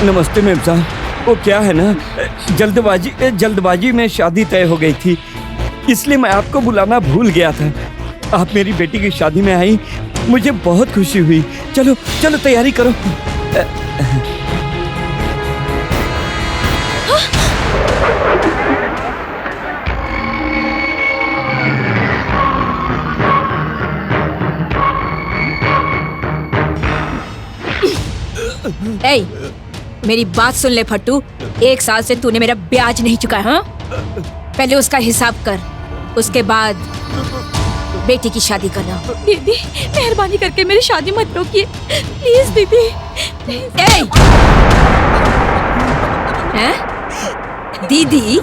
नमस्ते मेम साहब। वो क्या है ना, जल्दबाजी में शादी तय हो गई थी, इसलिए मैं आपको बुलाना भूल गया था। आप मेरी बेटी की शादी में आई, मुझे बहुत खुशी हुई। चलो चलो तैयारी करो। ए, मेरी बात सुन ले फट्टू। 1 साल से तूने मेरा ब्याज नहीं चुका। हाँ, पहले उसका हिसाब कर, उसके बाद बेटी की शादी करना। दीदी मेहरबानी करके मेरी शादी मत रोकिए प्लीज दीदी। हैं? दीदी?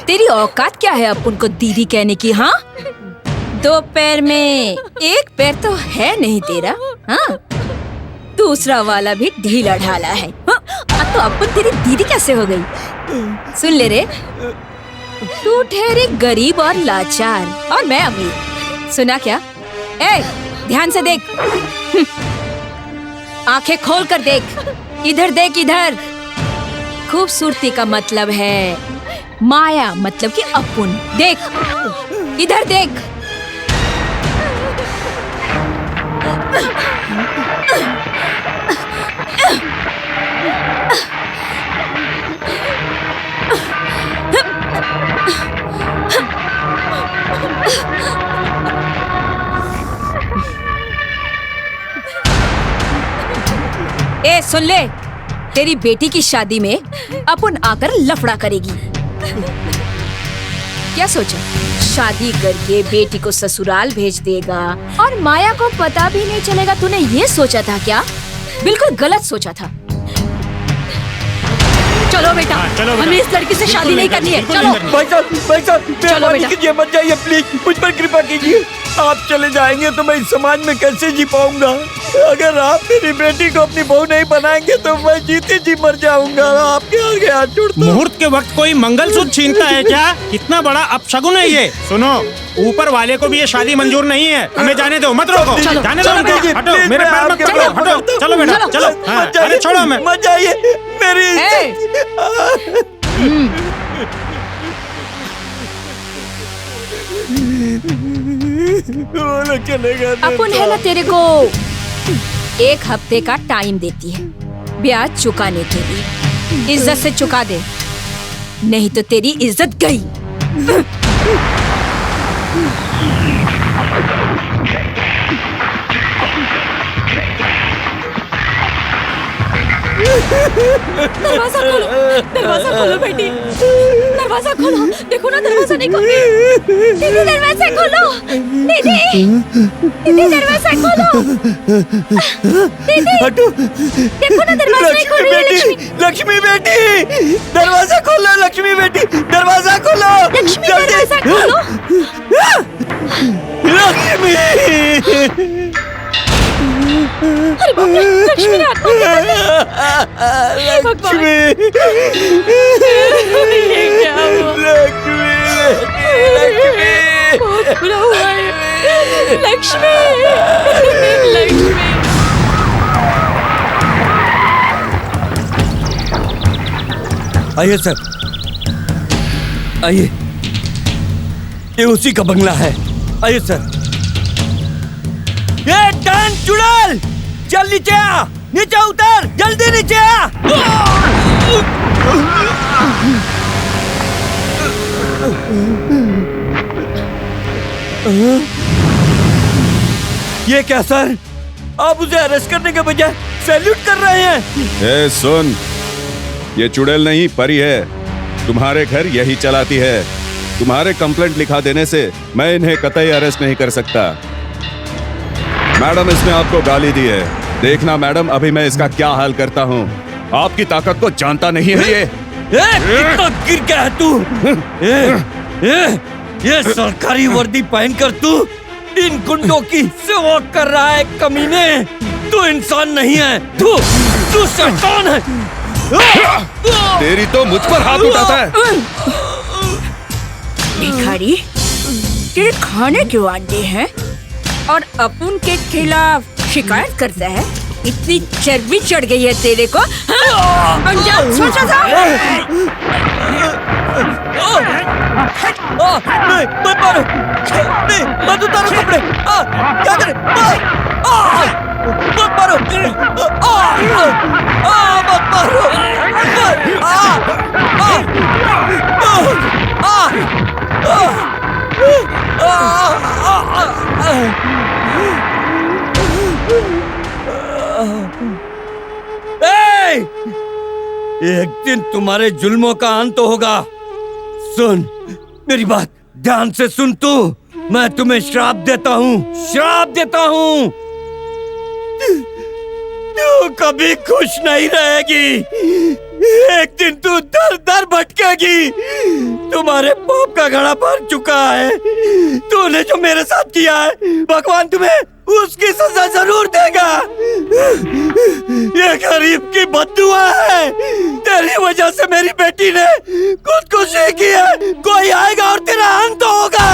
तेरी औकात क्या है अपन को दीदी कहने की? हाँ, 2 पैर में 1 पैर तो है नहीं तेरा। हाँ, दूसरा वाला भी ढीला ढाला है। हाँ, तो अपन तेरी दीदी कैसे हो गई? सुन ले रे, तू ठहरे गरीब और लाचार और मैं अमीर। सुना क्या? ध्यान से देख, आंखें खोल कर देख, इधर देख, इधर। खूबसूरती का मतलब है माया, मतलब कि अपुन। देख, इधर देख। सुन ले, तेरी बेटी की शादी में अपन आकर लफड़ा करेगी। क्या सोचा? शादी करके बेटी को ससुराल भेज देगा और माया को पता भी नहीं चलेगा। तूने ये सोचा था क्या? बिल्कुल गलत सोचा था। चलो बेटा, हमें इस लड़की से शादी नहीं करनी है। चलो भाई साहब, मेहरबानी कीजिए, मत जाइए प्लीज, मुझ पर कृपा कीजिए। आप चले जाएंगे तो मैं इस समाज में कैसे जी पाऊंगा? अगर आप मेरी बेटी को अपनी बहू नहीं बनाएंगे तो मैं जीते जी मर जाऊंगा। आपके आगे हाथ जोड़ता हूं। मुहूर्त के वक्त कोई मंगलसूत्र छीनता है क्या? कितना बड़ा अपशगुन है ये। सुनो, ऊपर वाले को भी ये शादी मंजूर नहीं है। हमें जाने दो, मत रोको। जाने दो उनको। हटो, मेरे पैर मत पकड़ो। हटो, चलो बेटा, चलो। अरे छोड़ो, हमें मत जाइए, मेरी चलेगा। अपन है ना तेरे को 1 हफ्ते का टाइम देती है ब्याज चुकाने के लिए। इज्जत से चुका दे, नहीं तो तेरी इज्जत गई। दरवाजा खोलो, दरवाजा खोलो बेटी, दरवाजा खोलो। देखो ना, दरवाजा नहीं खोल रही। दीदी दरवाजा खोलो, दीदी, दीदी दरवाजा खोलो। दीदी देखो ना, दरवाजा नहीं खोल रही है। लक्ष्मी बेटी, दरवाजा खोलो। लक्ष्मी बेटी, दरवाजा खोलो। लक्ष्मी दरवाजा खोलो। लक्ष्मी, अरे बाप रे, लक्ष्मी ने हाथ पकड़ लिया। लक्ष्मी, ये क्या हुआ? लक्ष्मी, बहुत बुरा हुआ है। लक्ष्मी, लक्ष्मी। आइए सर, आइए, ये उसी का बंगला है। आइए सर। ये डांस चुड़ैल, चल नीचे आ, नीचे उतर, जल्दी नीचे आ। ये क्या सर, आप उसे अरेस्ट करने के बजाय सैल्यूट कर रहे हैं? ए सुन, ये चुड़ैल नहीं परी है, तुम्हारे घर यही चलाती है। तुम्हारे कंप्लेंट लिखा देने से मैं इन्हें कतई अरेस्ट नहीं कर सकता। मैडम, इसने आपको गाली दी है। देखना मैडम, अभी मैं इसका क्या हाल करता हूँ। आपकी ताकत को जानता नहीं है ये। कितना गिर गया है तू? ये सरकारी वर्दी पहनकर तू इन गुंडों की सेवा कर रहा है कमीने। तू इंसान नहीं है, तू शैतान है। तेरी तो मुझ पर हाथ उठाता है। भिखारी, तेरे खाने क्यों आते हैं और अपुन के खिलाफ शिकायत करता है? इतनी चर्बी चढ़ गई है तेरे को? हाँ? अंजाम सोचा था? नहीं, मत मारो। नहीं, मत उतारो कपड़े। क्या करे? मत मारो। मत मारो। एक दिन तुम्हारे जुल्मों का अंत होगा। सुन मेरी बात ध्यान से सुन तू। मैं तुम्हें श्राप देता हूँ। तू कभी खुश नहीं रहेगी। एक दिन तू दर दर भटकेगी। तुम्हारे पाप का घड़ा भर चुका है। तूने जो मेरे साथ किया है, भगवान तुम्हें उसकी सजा जरूर देगा। ये गरीब की बद्दुआ है। तेरी वजह से मेरी बेटी ने खुदकुशी की है। कोई आएगा और तेरा अंत होगा।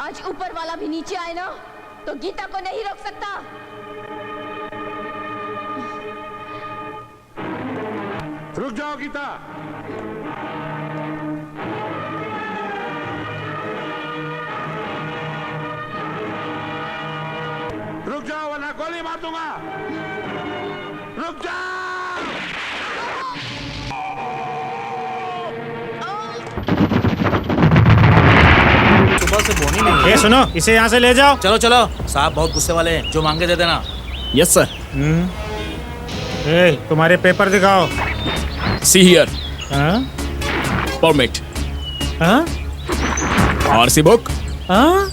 आज ऊपर वाला भी नीचे आए ना तो गीता को नहीं रोक सकता। रुक जाओ गीता। रुक जाओ वरना गोली मार दूंगा। रुक जाओ। सुबह से बोनी नहीं। ये सुनो, इसे यहाँ से ले जाओ। चलो चलो, साहब बहुत गुस्से वाले हैं, जो मांगे दे देना। Yes sir. तुम्हारे पेपर दिखाओ। See here. हाँ? परमिट, हाँ? आरसी बुक, हाँ?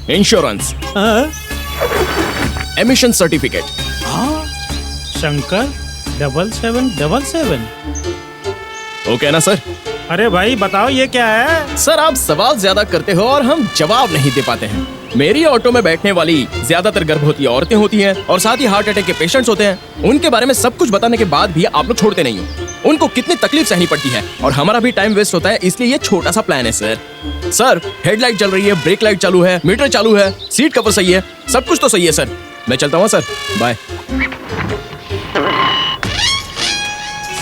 इंश्योरेंस, हाँ? Emission certificate. शंकर 7777। ओके ना सर? अरे भाई बताओ ये क्या है? सर आप सवाल ज्यादा करते हो और हम जवाब नहीं दे पाते हैं। मेरी ऑटो में बैठने वाली ज्यादातर गर्भवती औरतें होती हैं और साथ ही हार्ट अटैक के पेशेंट्स होते हैं। उनके बारे में सब कुछ बताने के बाद भी आप लोग छोड़ते नहीं हो। उनको कितनी तकलीफ सहनी पड़ती है और हमारा भी टाइम वेस्ट होता है, इसलिए ये छोटा सा प्लान है सर। सर हेडलाइट चल रही है, ब्रेक लाइट चालू है, मीटर चालू है, सीट कवर सही है, सब कुछ तो सही है सर। मैं चलता हूँ सर, बाय।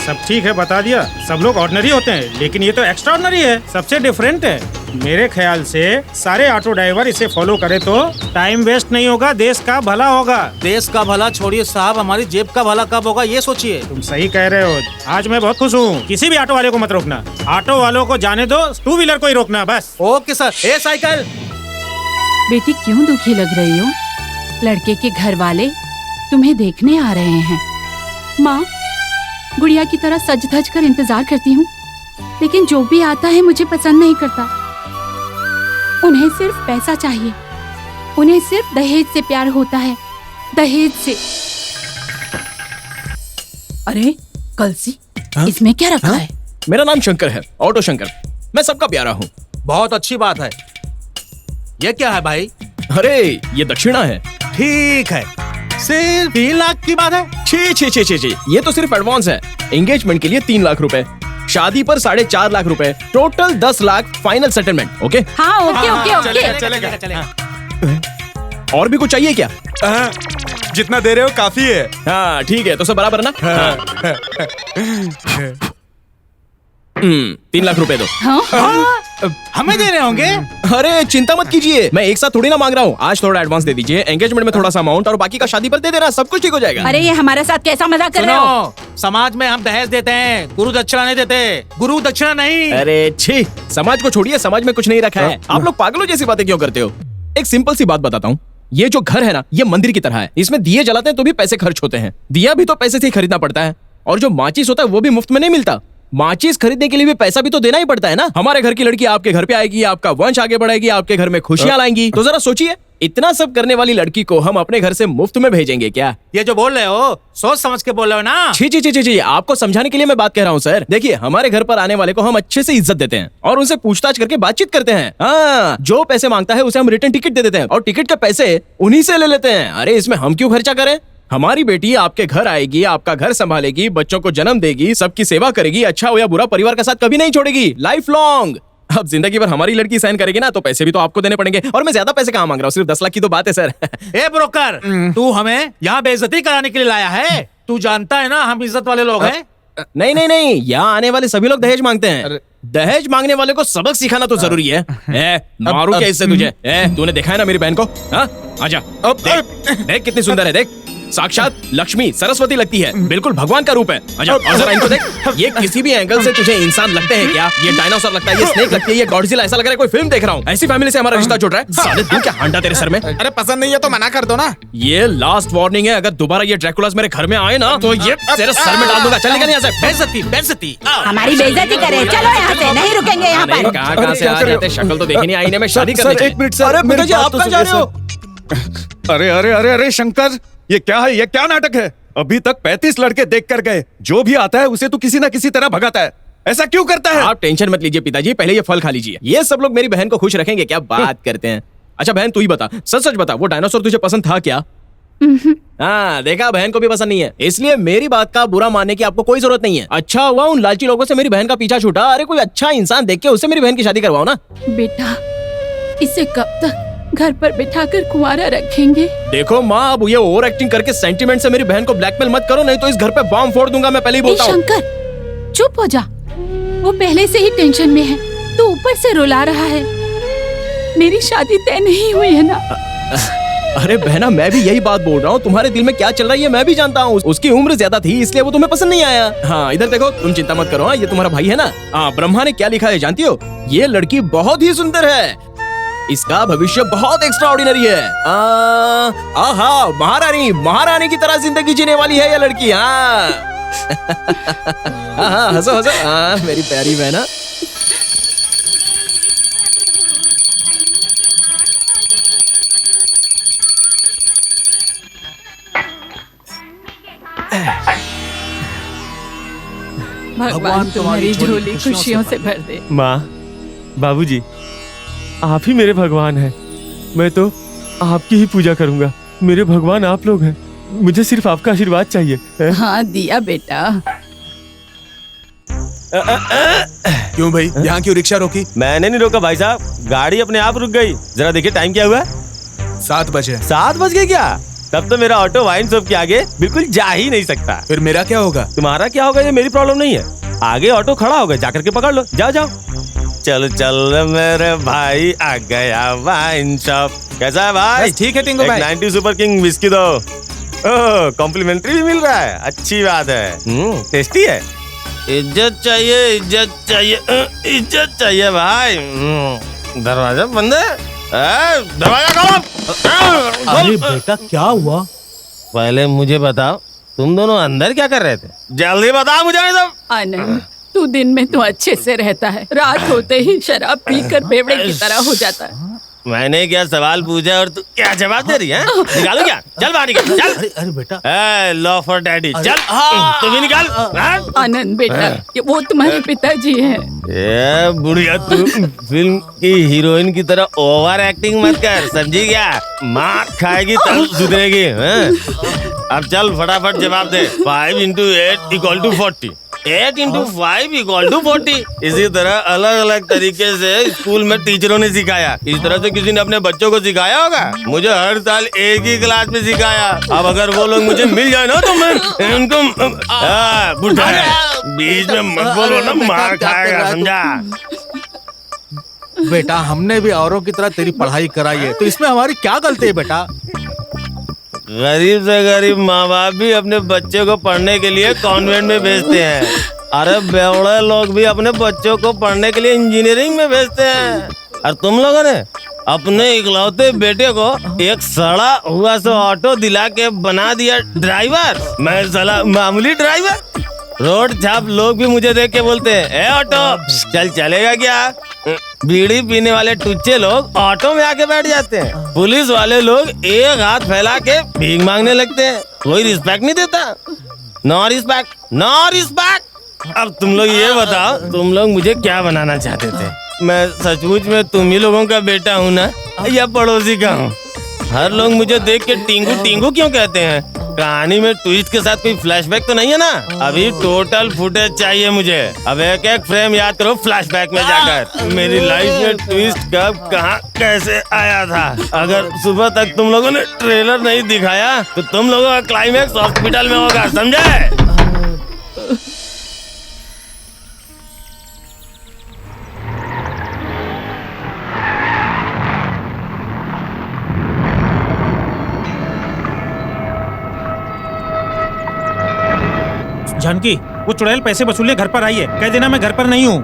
सब ठीक है, बता दिया। सब लोग ऑर्डिनरी होते हैं, लेकिन ये तो एक्स्ट्रा ऑर्डिनरी है, सबसे डिफरेंट है। मेरे ख्याल से सारे ऑटो ड्राइवर इसे फॉलो करे तो टाइम वेस्ट नहीं होगा, देश का भला होगा। देश का भला छोड़िए साहब, हमारी जेब का भला कब होगा ये सोचिए। तुम सही कह रहे हो। आज मैं बहुत खुश हूँ। किसी भी ऑटो वाले को मत रोकना। ऑटो वालों को जाने दो, टू व्हीलर को ही रोकना बस। Okay sir. ए साइकिल। बेटी क्यों दुखी लग रही हो? लड़के के घर वाले तुम्हें देखने आ रहे हैं। माँ, गुड़िया की तरह सज धज कर इंतजार करती हूँ, लेकिन जो भी आता है मुझे पसंद नहीं करता। उन्हें सिर्फ पैसा चाहिए, उन्हें सिर्फ दहेज से प्यार होता है, दहेज से। अरे कलसी, इसमें क्या रखा है? मेरा नाम शंकर है, ऑटो शंकर। मैं सबका प्यारा हूँ। बहुत अच्छी बात है। ये क्या है भाई? अरे ये दक्षिणा है। ठीक है, सिर्फ 3 लाख की बात है। छी छी छी छी छी, ये तो सिर्फ एडवांस है। एंगेजमेंट के लिए 3 लाख रुपए, शादी पर 4.5 लाख रुपए, total 10 lakh final settlement. Okay? हाँ ओके ओके ओके। चलेगा। और भी कुछ चाहिए क्या? जितना दे रहे हो काफी है। हाँ ठीक है, तो सब बराबर ना? 3 लाख रुपए दो। हमें दे रहे होंगे? अरे चिंता मत कीजिए, मैं एक साथ थोड़ी ना मांग रहा हूँ। आज थोड़ा एडवांस दे दीजिए, एंगेजमेंट में थोड़ा सा अमाउंट और बाकी का शादी पर दे देना, सब कुछ ठीक हो जाएगा। अरे ये हमारे साथ कैसा मजाक कर रहे हो? सुनो, समाज में हम दहेज देते हैं, गुरु दक्षिणा नहीं देते। गुरु दक्षिणा नहीं। अरे छी, समाज को छोड़िए, समाज में कुछ नहीं रखा है। आप लोग पागलों जैसी बातें क्यों करते हो? एक सिंपल सी बात बताता हूँ, ये जो घर है ना, ये मंदिर की तरह है। इसमें दिए जलाते हैं तो भी पैसे खर्च होते हैं, दिया भी तो पैसे से ही खरीदना पड़ता है। और जो माचिस होता है वो भी मुफ्त में नहीं मिलता, माचिस खरीदने के लिए भी पैसा भी तो देना ही पड़ता है ना। हमारे घर की लड़की आपके घर पे आएगी, आपका वंश आगे बढ़ेगी, आपके घर में खुशियां लाएंगी। तो जरा सोचिए, इतना सब करने वाली लड़की को हम अपने घर से मुफ्त में भेजेंगे क्या? ये जो बोल रहे हो सोच समझ के बोल रहे हो ना। छी छी छी छी छी, आपको समझाने के लिए मैं बात कह रहा हूँ सर। देखिए, हमारे घर पर आने वाले को हम अच्छे से इज्जत देते हैं और उनसे पूछताछ करके बातचीत करते हैं। हाँ, जो पैसे मांगता है उसे हम रिटर्न टिकट दे देते हैं और टिकट के पैसे उन्हीं से ले लेते हैं। अरे इसमें हम क्यों खर्चा करें? हमारी बेटी आपके घर आएगी, आपका घर संभालेगी, बच्चों को जन्म देगी, सबकी सेवा करेगी, अच्छा हो या बुरा परिवार का साथ कभी नहीं छोड़ेगी, लाइफ लॉन्ग। अब जिंदगी भर हमारी लड़की साइन करेगी ना, तो पैसे भी तो आपको देने पड़ेंगे। और मैं ज्यादा पैसे कहाँ मांग रहा हूँ, सिर्फ 10 लाख की तो बात है सर। ए ब्रोकर, तू हमें यहाँ बेइज्जती कराने के लिए लाया है? तू जानता है ना हम इज्जत वाले लोग हैं। नहीं नहीं नहीं, यहाँ आने वाले सभी लोग दहेज मांगते हैं। दहेज मांगने वाले को सबक सिखाना तो जरूरी है। मारू क्या इससे तुझे? तूने देखा है ना मेरी बहन को? हाँ, आजा। देख कितनी सुंदर है, देख, साक्षात लक्ष्मी सरस्वती लगती है, बिल्कुल भगवान का रूप है। आजा, और जरा इनको देख, ये किसी भी एंगल से तुझे इंसान लगते हैं क्या? ये डायनासोर लगता है, ये स्नेक लगती है, ये गॉडजिला, ऐसा लग रहा है कोई फिल्म देख रहा हूँ। ऐसी फैमिली से हमारा रिश्ता जुड़ रहा है। साले तू क्या हांडा तेरे सर में? अरे पसंद नहीं है तो मना कर दो ना। ये लास्ट वार्निंग है, अगर दोबारा ये ड्रैकुलास मेरे घर में आए ना तो ये तेरे सर में डाल दूंगा। चल निकल यहाँ से। बेइज्जती बेइज्जती। हमारी बेइज्जती करे, चलो यहाँ से, नहीं रुकेंगे यहाँ पर। कहाँ से आ जाते, शक्ल तो देखी नहीं, आईने में शादी करने सर, एक मिनट सर, अरे मेरी पिताजी, बात आप तो कहाँ जा रहे हो? अरे अरे अरे अरे शंकर, ये क्या है? ये क्या नाटक है? अभी तक 35 लड़के देख कर गए, जो भी आता है उसे तो किसी ना किसी तरह भगाता है। ऐसा क्यों करता है? आप टेंशन मत लीजिए पिताजी, पहले ये फल खा लीजिए। ये सब लोग मेरी बहन को खुश रखेंगे, क्या बात करते हैं। अच्छा बहन, तू ही बता, सच सच बता, वो डायनासोर तुझे पसंद था क्या? हाँ देखा, बहन को भी पसंद नहीं है, इसलिए मेरी बात का बुरा मानने की आपको कोई जरूरत नहीं है। अच्छा हुआ उन लालची लोगों से मेरी बहन का पीछा छूटा। अरे कोई अच्छा इंसान देख के उससे मेरी बहन की शादी करवाओ ना। बेटा, इसे कब तक घर पर बिठाकर कुंवारा रखेंगे? देखो माँ, अब ये ओवर एक्टिंग करके सेंटिमेंट से मेरी बहन को ब्लैकमेल मत करो, नहीं तो इस घर पे बॉम्ब फोड़ दूंगा, मैं पहले ही बोलता हूँ। शंकर, चुप हो जा, वो पहले से ही टेंशन में है, तो ऊपर से रुला रहा है। मेरी शादी तय नहीं हुई है ना। अरे बहना, मैं भी यही बात बोल रहा हूँ, तुम्हारे दिल में क्या चल रहा है ये मैं भी जानता हूँ। उसकी उम्र ज्यादा थी इसलिए वो तुम्हें पसंद नहीं आया। हाँ इधर देखो, तुम चिंता मत करो, ये तुम्हारा भाई है ना। हाँ, ब्रह्मा ने क्या लिखा है जानती हो? ये लड़की बहुत ही सुंदर है, इसका भविष्य बहुत एक्स्ट्राऑर्डिनरी है। आहा, महारानी महारानी की तरह जिंदगी जीने वाली है ये लड़की। हाँ हाँ, हंसो हंसो, हाँ मेरी प्यारी बहना। भगवान तुम्हारी झोली खुशियों से भर दे। माँ, बाबूजी, आप ही मेरे भगवान हैं। मैं तो आपकी ही पूजा करूंगा। मेरे भगवान आप लोग हैं, मुझे सिर्फ आपका आशीर्वाद चाहिए। हाँ दिया बेटा। क्यों भाई, यहाँ क्यों रिक्शा रोकी? मैंने नहीं रोका भाई साहब, गाड़ी अपने आप रुक गई। जरा देखिए टाइम क्या हुआ है? 7 बजे। 7 बज गए क्या? तब तो मेरा ऑटो वाइन शॉप के आगे बिल्कुल जा ही नहीं सकता। फिर मेरा क्या होगा? तुम्हारा क्या होगा ये मेरी प्रॉब्लम नहीं है। आगे ऑटो खड़ा होगा, जाकर के पकड़ लो, जाओ जाओ। चल चल मेरे भाई, आ गया वाइन शॉप। कैसा है भाई? ठीक है टिंगो भाई। 90 सुपर किंग विस्की दो। ओह, कॉम्प्लीमेंट्री भी मिल रहा है, अच्छी बात है। टेस्टी है। इज्जत चाहिए, इज्जत चाहिए, इज्जत चाहिए भाई। दरवाजा बंद है, दरवाजा खोलो। अरे बेटा क्या हुआ? पहले मुझे बताओ, तुम दोनों अंदर क्या कर रहे थे? जल्दी बताओ मुझे। आनंद, तू दिन में तो अच्छे से रहता है, रात होते ही शराब पीकर बेवड़े की तरह हो जाता है। मैंने क्या सवाल पूछा और तू क्या जवाब दे रही है? निकालो क्या? चल बाहर निकल, चल। अरे बेटा, लॉ फॉर डैडी, चल तू भी निकाल। आनंद बेटा, वो तुम्हारे पिताजी हैं। ये बुढ़िया, तू फिल्म की हीरोइन की तरह ओवर एक्टिंग मत कर, समझी क्या? मार खाएगी तब सुधरेगी। अब चल फटाफट जवाब दे। 5 × 8 = 40। 8 into 5 equal to 40। इसी तरह अलग अलग तरीके से स्कूल में टीचरों ने सिखाया। इस तरह से किसी ने अपने बच्चों को सिखाया होगा? मुझे हर साल एक ही क्लास में सिखाया। अब अगर वो लोग मुझे मिल जाए ना तो मैं उनको बुढ़ा बीच में मत बोलो ना, मार खाएगा, समझा? बेटा हमने भी औरों की तरह तेरी पढ़ाई कराई है, तो इसमें हमारी क्या गलती है बेटा? गरीब से गरीब माँ बाप भी अपने बच्चे को पढ़ने के लिए कॉन्वेंट में भेजते हैं। अरे बेवड़े लोग भी अपने बच्चों को पढ़ने के लिए इंजीनियरिंग में भेजते हैं। और तुम लोगों ने अपने इकलौते बेटे को एक सड़ा हुआ सा ऑटो दिला के बना दिया ड्राइवर। मैं साला मामूली ड्राइवर। रोड छाप लोग भी मुझे देख के बोलते हैं, ए ऑटो चल चलेगा क्या? बीड़ी पीने वाले टुच्चे लोग ऑटो में आके बैठ जाते हैं। पुलिस वाले लोग एक हाथ फैला के भीख मांगने लगते हैं। कोई रिस्पेक्ट नहीं देता। No respect, no respect. अब तुम लोग ये बताओ, तुम लोग मुझे क्या बनाना चाहते थे? मैं सचमुच में तुम ही लोगों का बेटा हूँ ना, या पड़ोसी का हूँ? हर लोग मुझे देख के टिंगू टिंगू क्यों कहते हैं? कहानी में ट्विस्ट के साथ कोई फ्लैशबैक तो नहीं है ना? अभी टोटल फुटेज चाहिए मुझे। अब एक एक फ्रेम याद करो फ्लैशबैक में जाकर। मेरी लाइफ में ट्विस्ट कब कहाँ कैसे आया था? अगर सुबह तक तुम लोगों ने ट्रेलर नहीं दिखाया तो तुम लोगों का क्लाइमैक्स हॉस्पिटल में होगा, समझे? जानकी, वो चुड़ैल पैसे वसूलने घर पर आई है। कह देना मैं घर पर नहीं हूँ।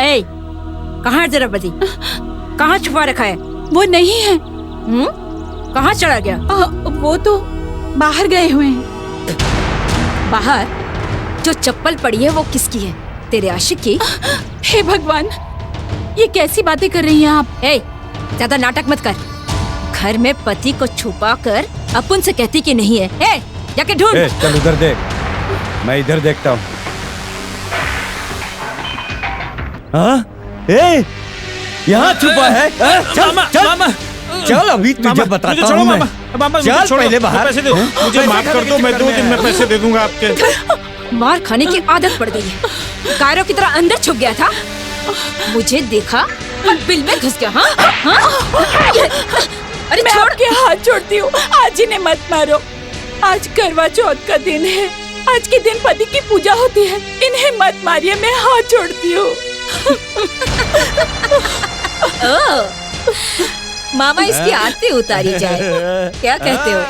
ए, कहाँ है जरा बदी? कहाँ छुपा रखा है? वो नहीं है। कहाँ चला गया? वो तो बाहर गए हुए हैं। बाहर? जो चप्पल पड़ी है वो किसकी है? तेरे आशिक की? हे भगवान, ये कैसी बातें कर रही हैं आप? ए, ज्यादा नाटक मत कर। घर में पति को छुपा कर अपन से कहती कि नहीं है। ए, जाके ढूंढ। चल उधर देख, मैं इधर देखता हूँ। हाँ? ए, यहाँ छुपा है? चल चल चल, अभी तुझे बताता हूँ मैं। चल पहले बाहर। पैसे दो, मुझे माफ कर दो, मैं 2 दिन में पैसे दे दूंगा आपके। मार खाने की आदत पड़ गई है। कायरों की तरह अंदर छुप गया था, मुझे देखा और बिल में घुस गया। हाँ? अरे मैं आपके हाथ जोड़ती हूँ, आज इन्हें मत मारो। आज करवा चौथ का दिन है। आज के दिन पति की पूजा होती है। इन्हें मत मारिए, मैं हाथ जोड़ती हूँ। मामा इसकी आरती उतारी जाए, क्या कहते हो?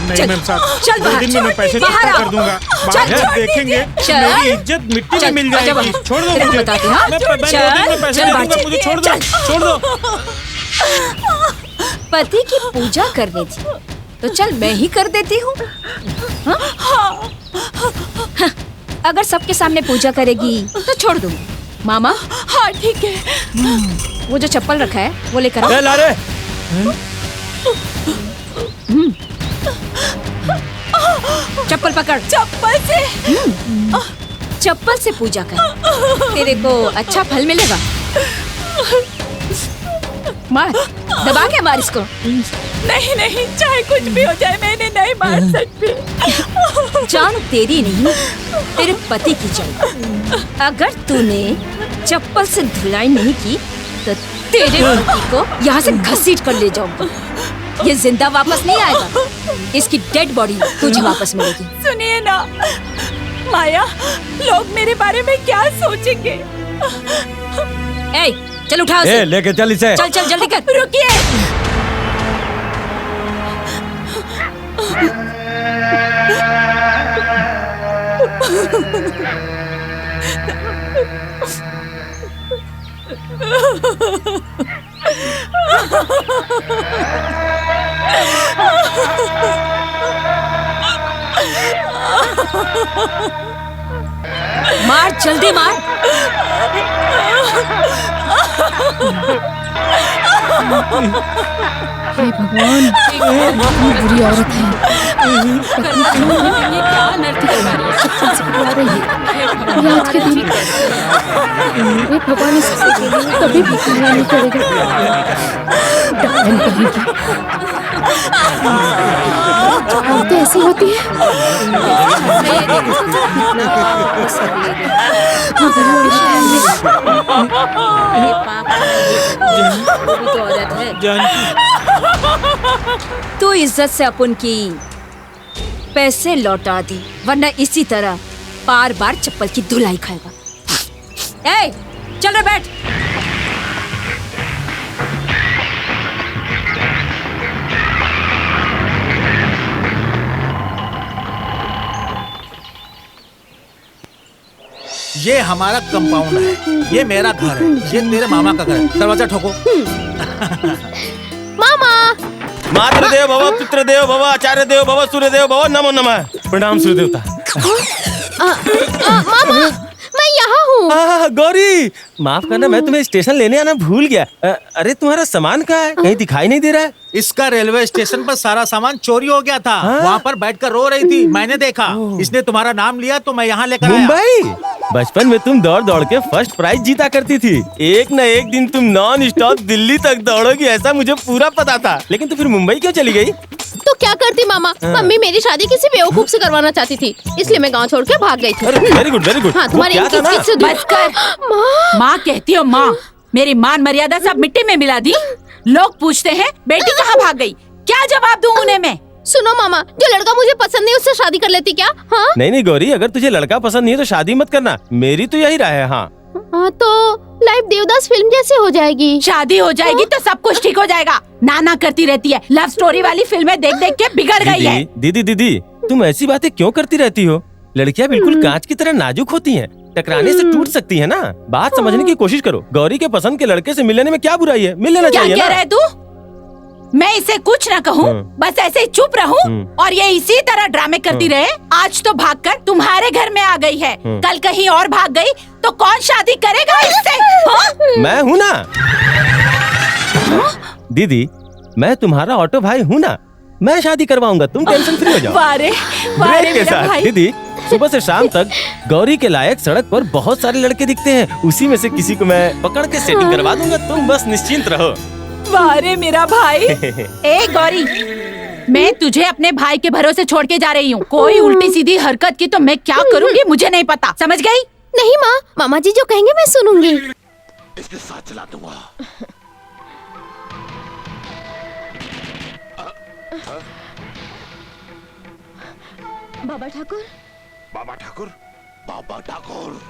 नहीं मैम साहब, चल 2 दिन में मैं पैसे चुकता कर दूंगा। बाहर देखेंगे, मेरी इज्जत मिट्टी में मिल जाएगी। छोड़ दो मुझे। बताती हूँ। मैं 2 दिन में पैसे दे दूंगा, मुझे छोड़ दो, छोड़ दो। पति की पूजा करनी थी तो चल मैं ही कर देती हूँ। हाँ? अगर सबके सामने पूजा करेगी तो छोड़ दूंगी। मामा? हाँ ठीक है। वो जो चप्पल रखा है वो लेकर आओ। ला रे। चप्पल पकड़। चप्पल से? चप्पल से पूजा कर, तेरे को अच्छा फल मिलेगा। मार, दबा के मार इसको। नहीं नहीं, चाहे कुछ भी हो जाए मैं इन्हें नहीं मार सकती। जान तेरी नहीं, तेरे पति की जान। अगर तूने चप्पल से धुलाई नहीं की तो तेरे पति को यहाँ से घसीट कर ले जाऊंगा। ये जिंदा वापस नहीं आएगा, इसकी डेड बॉडी तुझे वापस मिलेगी। सुनिए ना माया, लोग मेरे बारे में क्या सोचेंगे? ए, चल उठा उसे। लेके चल इसे। चल चल जल्दी कर। रुकिए। मार, जल्दी मार। हे भगवान, इतनी बुरी औरत है। पता क्यों ये क्या अनर्थ करवा रही है। ये आज के दिन हे भगवान, इससे कभी भी कहना नहीं पड़ेगा। डायन कहेगी। औरतें ऐसी होती है। तू इज्जत से अपन की पैसे लौटा दी, वरना इसी तरह बार बार चप्पल की धुलाई खाएगा। ए, चल रे बैठ। ये हमारा कंपाउंड है, ये मेरा घर है, ये तेरे मामा का घर है। दरवाजा ठोको। मामा। मातृदेव भव, पितृदेव भव, आचार्य देव भव, सूर्यदेव भव, नमो नमः। प्रणाम सूर्य देवता। मामा, मैं यहाँ हूँ। गौरी, माफ करना, मैं तुम्हें स्टेशन लेने आना भूल गया। अरे तुम्हारा सामान कहाँ है? कहीं दिखाई नहीं दे रहा है। इसका रेलवे स्टेशन पर सारा सामान चोरी हो गया था। वहाँ पर बैठकर रो रही थी, मैंने देखा। इसने तुम्हारा नाम लिया तो मैं यहाँ लेकर आया। मुंबई, बचपन में तुम दौड़ दौड़ के फर्स्ट प्राइज जीता करती थी। एक न एक दिन तुम नॉन स्टॉप दिल्ली तक दौड़ोगी, ऐसा मुझे पूरा पता था। लेकिन तू फिर मुंबई क्यों चली गई? तो क्या करती मामा, मम्मी मेरी शादी किसी बेवकूफ से करवाना चाहती थी, इसलिए मैं गांव छोड़ के भाग गई थी। Very good, very good. हाँ, तुम्हारी बस कर। माँ कहती हो माँ, मेरी मान मर्यादा सब मिट्टी में मिला दी। लोग पूछते हैं बेटी कहाँ भाग गई, क्या जवाब दूं उन्हें मैं? सुनो मामा, जो लड़का मुझे पसंद नहीं उससे शादी कर लेती क्या? हाँ नहीं गौरी, अगर तुझे लड़का पसंद नहीं है तो शादी मत करना। मेरी तो यही राय है। हाँ तो लाइफ देवदास फिल्म जैसी हो जाएगी। शादी हो जाएगी तो सब कुछ ठीक हो जाएगा। नाना करती रहती है, लव स्टोरी वाली फिल्में देख देख के बिगड़ गई है। दीदी, तुम ऐसी बातें क्यों करती रहती हो? लड़कियां बिल्कुल कांच की तरह नाजुक होती हैं, टकराने से टूट सकती है ना। बात समझने की कोशिश करो। गौरी के पसंद के लड़के से मिलने में क्या बुराई है? मिल लेना चाहिए ना। क्या कह रहा है तू? मैं इसे कुछ न कहूँ, बस ऐसे ही चुप रहूँ और ये इसी तरह ड्रामे करती रहे। आज तो भागकर तुम्हारे घर में आ गई है, कल कहीं और भाग गई तो कौन शादी करेगा इससे? हाँ? मैं हूँ ना। दीदी, मैं तुम्हारा ऑटो भाई हूँ ना, मैं शादी करवाऊंगा, तुम टेंशन फ्री हो जाओ। वारे ब्रेक के साथ दीदी, सुबह से शाम तक गौरी के लायक सड़क पर बहुत सारे लड़के दिखते हैं, उसी में से किसी को मैं पकड़ के सेटिंग करवा दूंगा। तुम बस निश्चिंत रहो। वारे मेरा भाई। ए गौरी, मैं तुझे अपने भाई के भरोसे छोड़ के जा रही हूँ। कोई उल्टी सीधी हरकत की तो मैं क्या करूँगी मुझे नहीं पता, समझ गई? नहीं माँ, मामा जी जो कहेंगे मैं सुनूंगी। इसके साथ चला दूंगा। बाबा ठाकुर, बाबा ठाकुर, बाबा ठाकुर।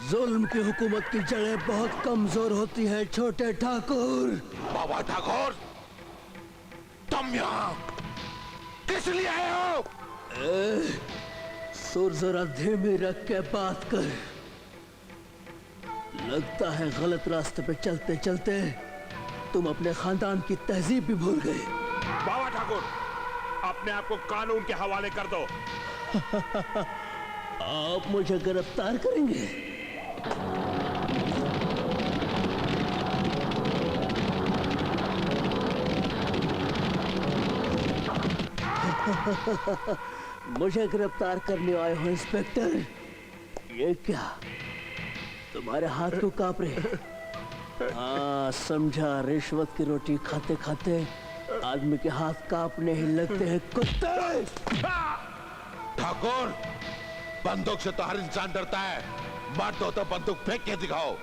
जुल्म की हुकूमत की जड़ें बहुत कमजोर होती हैं छोटे ठाकुर। बाबा ठाकुर, तुम यहाँ किस लिए आए हो? सुर जरा धीमे रख के बात कर। लगता है गलत रास्ते पे चलते चलते तुम अपने खानदान की तहजीब भी भूल गए। बाबा ठाकुर, अपने आप को कानून के हवाले कर दो। आप मुझे गिरफ्तार करेंगे? मुझे गिरफ्तार करने आए हो इंस्पेक्टर? ये क्या, तुम्हारे हाथ क्यों कांप रहे? हाँ समझा, रिश्वत की रोटी खाते खाते आदमी के हाथ कांपने ही लगते हैं कुत्ते। ठाकुर, बंदूक से तो हर इंसान डरता है, मार दो तो बंदूक फेंक के दिखाओ।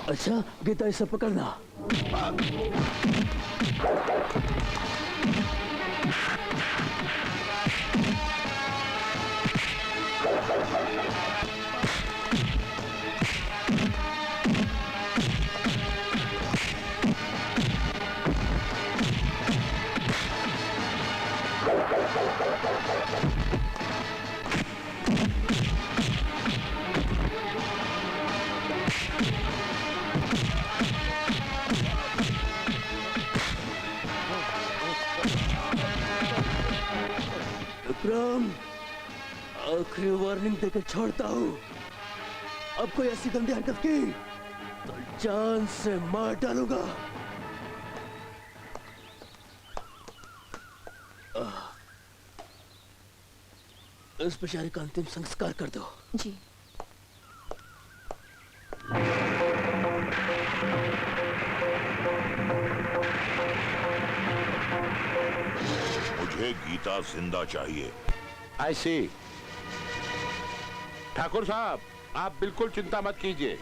अच्छा, गीता इसे पकड़ना। विक्रम, आखिरी वार्निंग देकर छोड़ता हूँ। अब कोई ऐसी गंदी हरकत की तो जान से मार डालूंगा। इस बेचारे का अंतिम संस्कार कर दो। जी। मुझे गीता जिंदा चाहिए। ऐसी ठाकुर साहब, आप बिल्कुल चिंता मत कीजिए।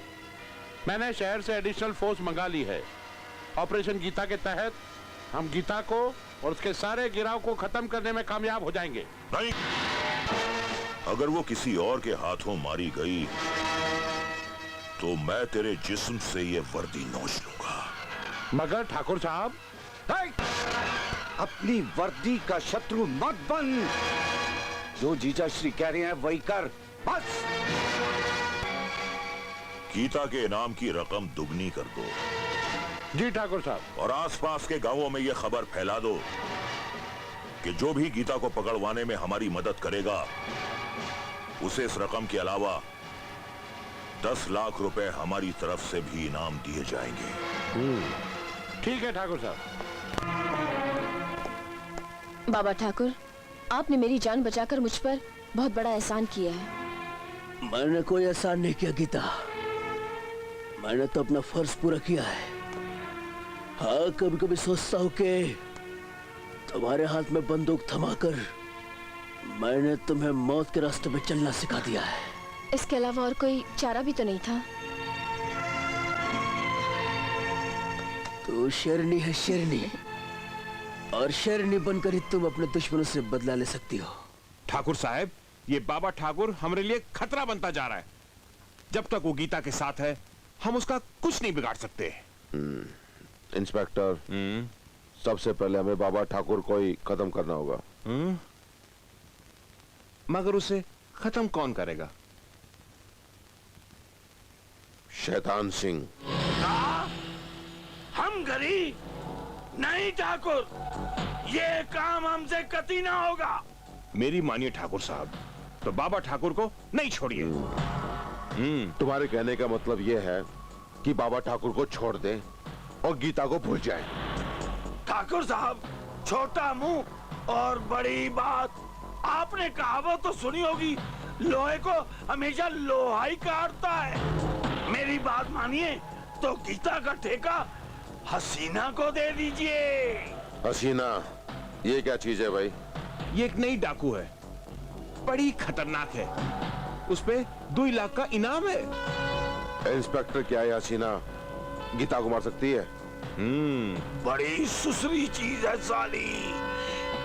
मैंने शहर से एडिशनल फोर्स मंगा ली है। ऑपरेशन गीता के तहत हम गीता को और उसके सारे गिराव को खत्म करने में कामयाब हो जाएंगे। नहीं, अगर वो किसी और के हाथों मारी गई तो मैं तेरे जिस्म से ये वर्दी नोच लूंगा। मगर ठाकुर साहब, अपनी वर्दी का शत्रु मत बन। जो जीजा श्री कह रहे हैं वही कर, बस। गीता के इनाम की रकम दुगनी कर दो। जी ठाकुर साहब। और आसपास के गांवों में यह खबर फैला दो कि जो भी गीता को पकड़वाने में हमारी मदद करेगा उसे इस रकम के अलावा 10 लाख रुपए हमारी तरफ से भी इनाम दिए जाएंगे। ठीक है ठाकुर साहब। बाबा ठाकुर, आपने मेरी जान बचाकर मुझ पर बहुत बड़ा एहसान किया है। मैंने कोई एहसान नहीं किया गीता, मैंने तो अपना फर्ज पूरा किया है। हाँ, कभी कभी सोचता हूँ कि तुम्हारे हाथ में बंदूक थमाकर मैंने तुम्हें मौत के रास्ते पे चलना सिखा दिया है। इसके अलावा और कोई चारा भी तो नहीं था। तू शेरनी है, शेरनी, और शेरनी बनकर ही तुम अपने दुश्मनों से बदला ले सकती हो। ठाकुर साहब, ये बाबा ठाकुर हमारे लिए खतरा बनता जा रहा है। जब तक वो गीता के साथ है हम उसका कुछ नहीं बिगाड़ सकते। इंस्पेक्टर, सबसे पहले हमें बाबा ठाकुर को ही खत्म करना होगा। मगर उसे खत्म कौन करेगा? शैतान सिंह। हम गरीब नहीं ठाकुर, ये काम हमसे कतई ना होगा। मेरी मानिए ठाकुर साहब, तो बाबा ठाकुर को नहीं छोड़िए। तुम्हारे कहने का मतलब यह है कि बाबा ठाकुर को छोड़ दें और गीता को भूल जाएं। ठाकुर साहब, छोटा मुंह और बड़ी बात। आपने कहावत तो सुनी होगी, लोहे को हमेशा लोहा ही काटता है। मेरी बात मानिए तो गीता का ठेका हसीना को दे दीजिए। हसीना, ये क्या चीज है भाई? ये एक नई डाकू है, बड़ी खतरनाक है। उस पे 2 लाख का इनाम है। इंस्पेक्टर, क्या है हसीना गीता को मार सकती है? बड़ी सुसरी चीज है साली।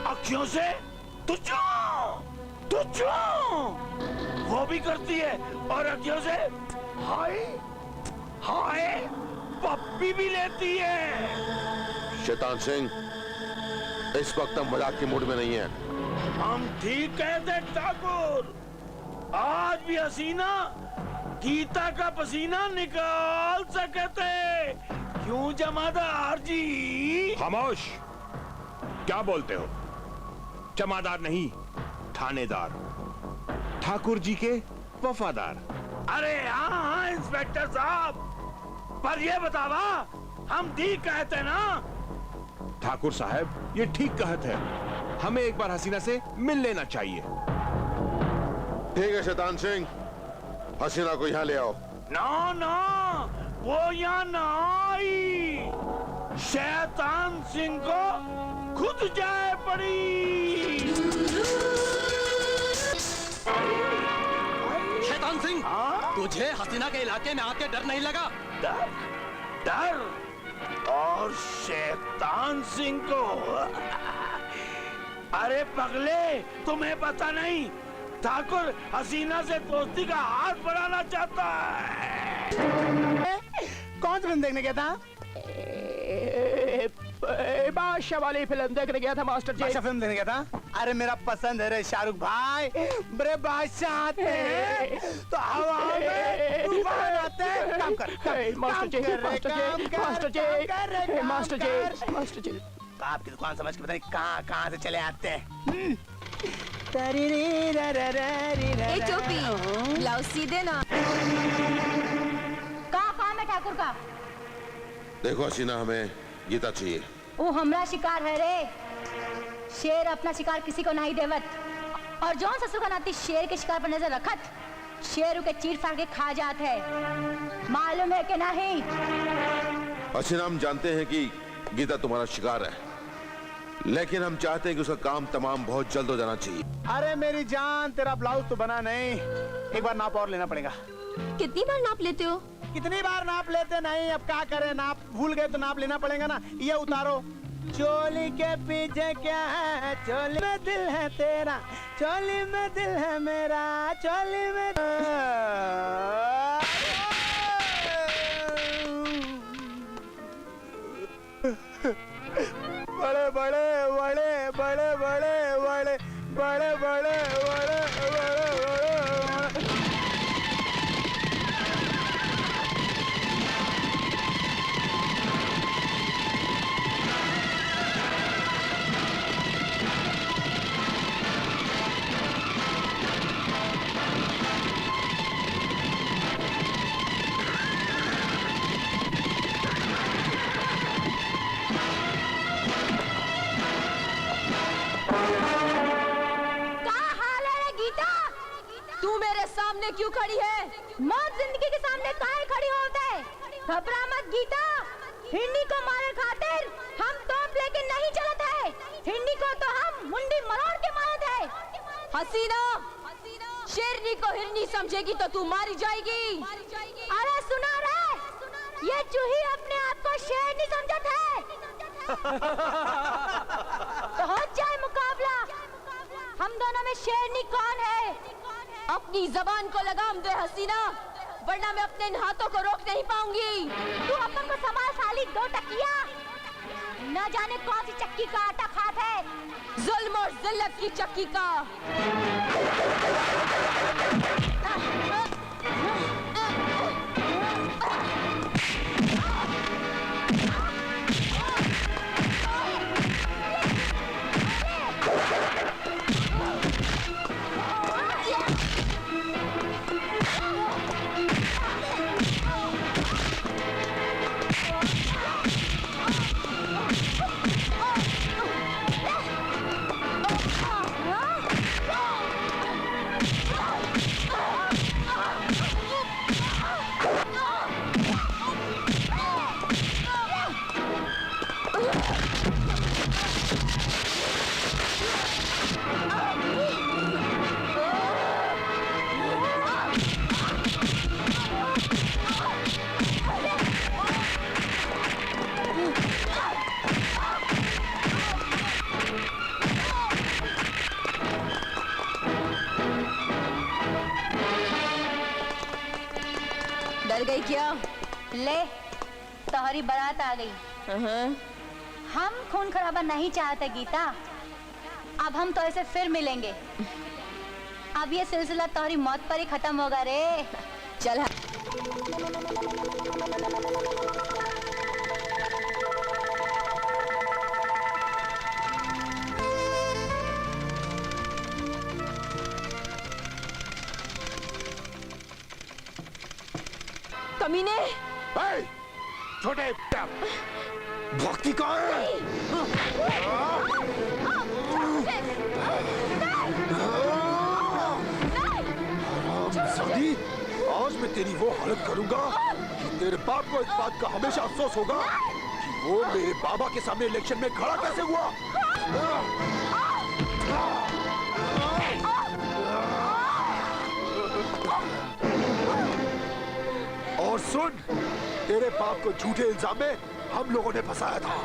अखियों से तुझो वो भी करती है, और अखियों से हाय हाय पप्पी भी लेती है। शैतान सिंह, इस वक्त हम मजाक के मूड में नहीं है। हम ठीक कहते ठाकुर, आज भी हसीना गीता का पसीना निकाल सकते। क्यों जमादार जी? खामोश, क्या बोलते हो? जमादार नहीं, थानेदार, ठाकुर जी के वफादार। अरे हाँ इंस्पेक्टर साहब, पर ये बतावा हम ठीक कहते ना? ठाकुर साहब, ये ठीक कहते हैं। हमें एक बार हसीना से मिल लेना चाहिए। ठीक है शैतान सिंह, हसीना को यहाँ ले आओ। ना, वो यहाँ ना आई। शैतान सिंह को खुद जाए पड़ी। शैतान सिंह, तुझे हसीना के इलाके में आके डर नहीं लगा? डर और शैतान सिंह को? अरे पगले, तुम्हें पता नहीं, ठाकुर हसीना से दोस्ती का हाथ बढ़ाना चाहता है। कौन सी फिल्म देखने गया था? बादशाह वाली फिल्म देखने गया था मास्टर जी। बादशाह फिल्म देखने गया था? अरे मेरा पसंद है रे शाहरुख भाई। बड़े बादशाह आते हैं तो हवा में तूफान आते हैं। काम कर मास्टर जी, मास्टर जी। आपकी दुकान समझ के पता नहीं कहाँ से चले आते हैं। ए टोपी, लाओ सीधे ना। कहाँ काम है ठाकुर का? देखो हसीना, हमें गीता चाहिए। वो हमरा शिकार है रे। शेर अपना शिकार किसी को नहीं देवत, और जौन ससुर का नाती शेर के शिकार पर नजर रखत, शेर के चीर फाड़ के खा जात है। मालूम है कि नहीं? हसीना, हम जानते हैं कि गीता तुम्हारा शिकार है, लेकिन हम चाहते हैं कि उसका काम तमाम बहुत जल्द हो जाना चाहिए। अरे मेरी जान, तेरा ब्लाउज तो बना नहीं, एक बार नाप और लेना पड़ेगा। कितनी बार नाप लेते हो? कितनी बार नाप लेते नहीं, अब क्या करें, नाप भूल गए तो नाप लेना पड़ेगा ना। ये उतारो। चोली के पीछे क्या है, चोली में दिल है तेरा, चोली में दिल है मेरा, चोली में बड़े बड़े बड़े बड़े बड़े बड़े बड़े बड़े बड़े सामने क्यों खड़ी है? मौत जिंदगी के सामने काहे खड़ी होता है? घबरा मत गीता, हिंदी को मारे खातिर हम तोप लेके नहीं चलत है, हिंदी को तो हम मुंडी मरोड़ के मारत है। हसीना, शेरनी को हिरनी समझेगी तो तू मारी जाएगी। अरे सुना रे, ये चूही अपने आप को शेर नहीं समझत है। तो हो जाए मुकाबला, हम दोनों में शेरनी कौन है? अपनी जबान को लगाम दे हसीना, वरना मैं अपने इन हाथों को रोक नहीं पाऊंगी। तू अपन को संभाल साली दो टकिया, न जाने कौन सी चक्की का आटा खात है, जुल्म और जिल्लत की चक्की का। डर गई क्या? ले, तोहरी बारात आ गई। हम खून खराबा नहीं चाहते गीता, अब हम तो ऐसे फिर मिलेंगे। अब ये सिलसिला तोहरी मौत पर ही खत्म होगा रे। चल कमीने। छोटे भक्ति कहाँ है? शादी, आज मैं तेरी वो हालत करूंगा कि तेरे बाप को इस बात का हमेशा अफसोस होगा कि वो मेरे बाबा के सामने इलेक्शन में खड़ा कैसे हुआ। और सुन, तेरे बाप को झूठे इल्जाम में हम लोगों ने फंसाया था,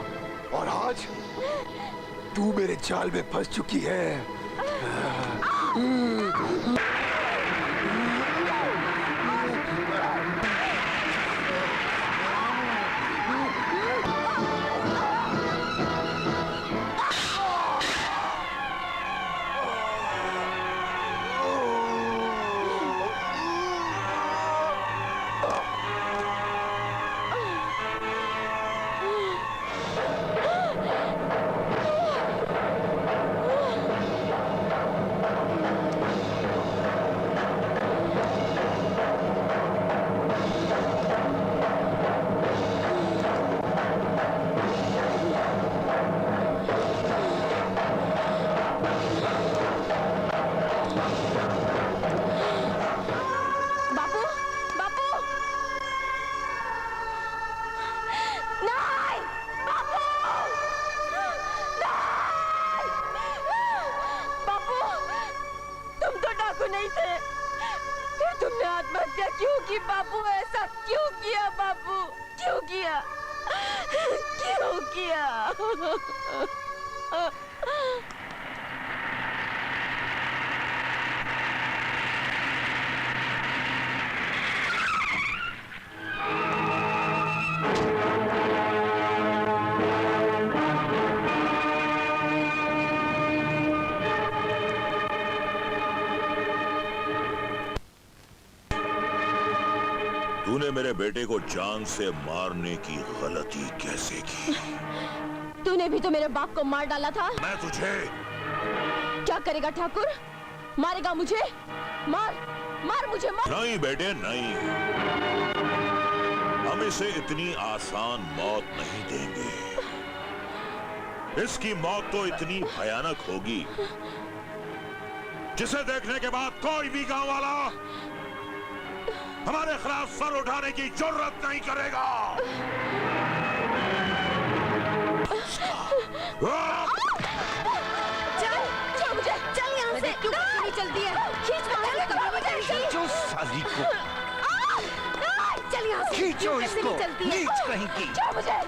और आज तू मेरे जाल में फंस चुकी है। हत्या क्यों की बापू? ऐसा क्यों किया बापू? क्यों किया? क्यों किया? तूने मेरे बेटे को जान से मारने की गलती कैसे की? तूने भी तो मेरे बाप को मार डाला था। मैं तुझे क्या करेगा ठाकुर? मारेगा मुझे? मार मार मुझे मार। नहीं बेटे नहीं, हम इसे इतनी आसान मौत नहीं देंगे। इसकी मौत तो इतनी भयानक होगी जिसे देखने के बाद कोई भी गांव वाला हमारे खिलाफ सर उठाने की जरूरत नहीं करेगा। चल छोड़ मुझे, चल यहाँ से। क्यों नहीं चलती है? खींच मुझे, खींचो साली को, चल यहाँ से। खींचो इसको, नीच कहीं की। छोड़ मुझे।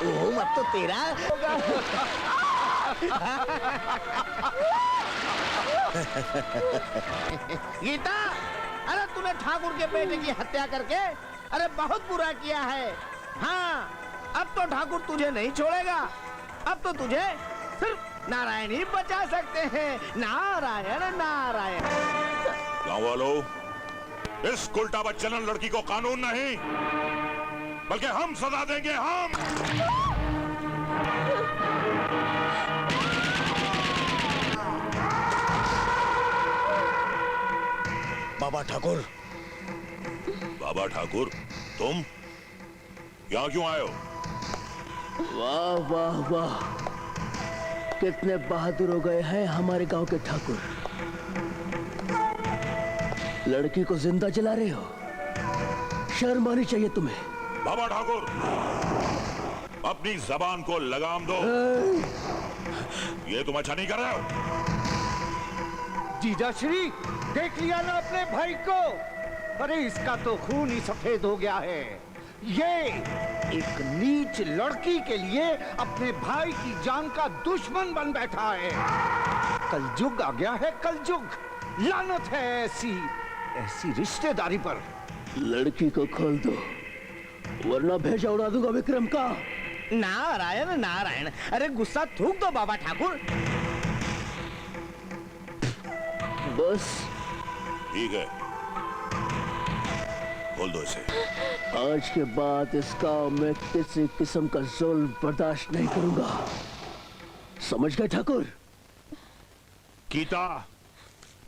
ओह अब तो तेरा होगा। गीता, अरे तूने ठाकुर के बेटे की हत्या करके अरे बहुत बुरा किया है। हाँ, अब तो ठाकुर तुझे नहीं छोड़ेगा। अब तो तुझे सिर्फ नारायण ही बचा सकते हैं। नारायण नारायण। गांव वालों, इस उल्टा बच्चन लड़की को कानून नहीं बल्कि हम सजा देंगे। हम बाबा ठाकुर। बाबा ठाकुर, तुम यहाँ क्यों आए हो? वाह वाह वाह, कितने बहादुर हो गए हैं हमारे गांव के ठाकुर। लड़की को जिंदा जला रहे हो, शर्म आनी चाहिए तुम्हें। बाबा ठाकुर, अपनी जबान को लगाम दो। ये तुम अच्छा नहीं कर रहे हो। जीजाश्री, देख लिया ना अपने भाई को? अरे इसका तो खून ही सफेद हो गया है। ये एक नीच लड़की के लिए अपने भाई की जान का दुश्मन बन बैठा है। कलयुग आ गया है, कलयुग। लानत है ऐसी रिश्तेदारी पर। लड़की को खोल दो वरना भेजा उड़ा दूंगा विक्रम का। नारायण नारायण, अरे गुस्सा थूक दो बाबा ठाकुर। बस ठीक है, खोल दो इसे। आज के बाद इस गांव में किसी किस्म का जुल्म बर्दाश्त नहीं करूंगा, समझ गए ठाकुर? गीता,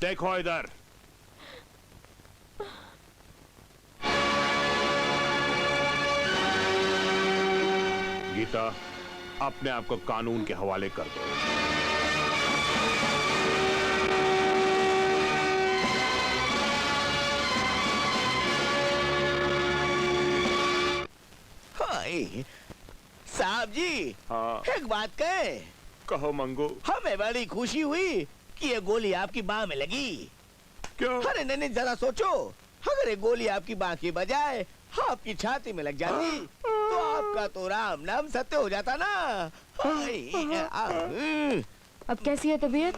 देखो इधर। गीता, अपने आप को कानून के हवाले कर दो। साहब जी, हाँ। एक बात कहे? कहो मंगू। हमें बड़ी खुशी हुई कि ये गोली आपकी बाह में लगी। क्यों? अरे नहीं, जरा सोचो, अगर ये गोली आपकी बाह की बजाय आपकी छाती में लग जाती तो आपका तो राम नाम सत्य हो जाता ना। अब कैसी है तबीयत?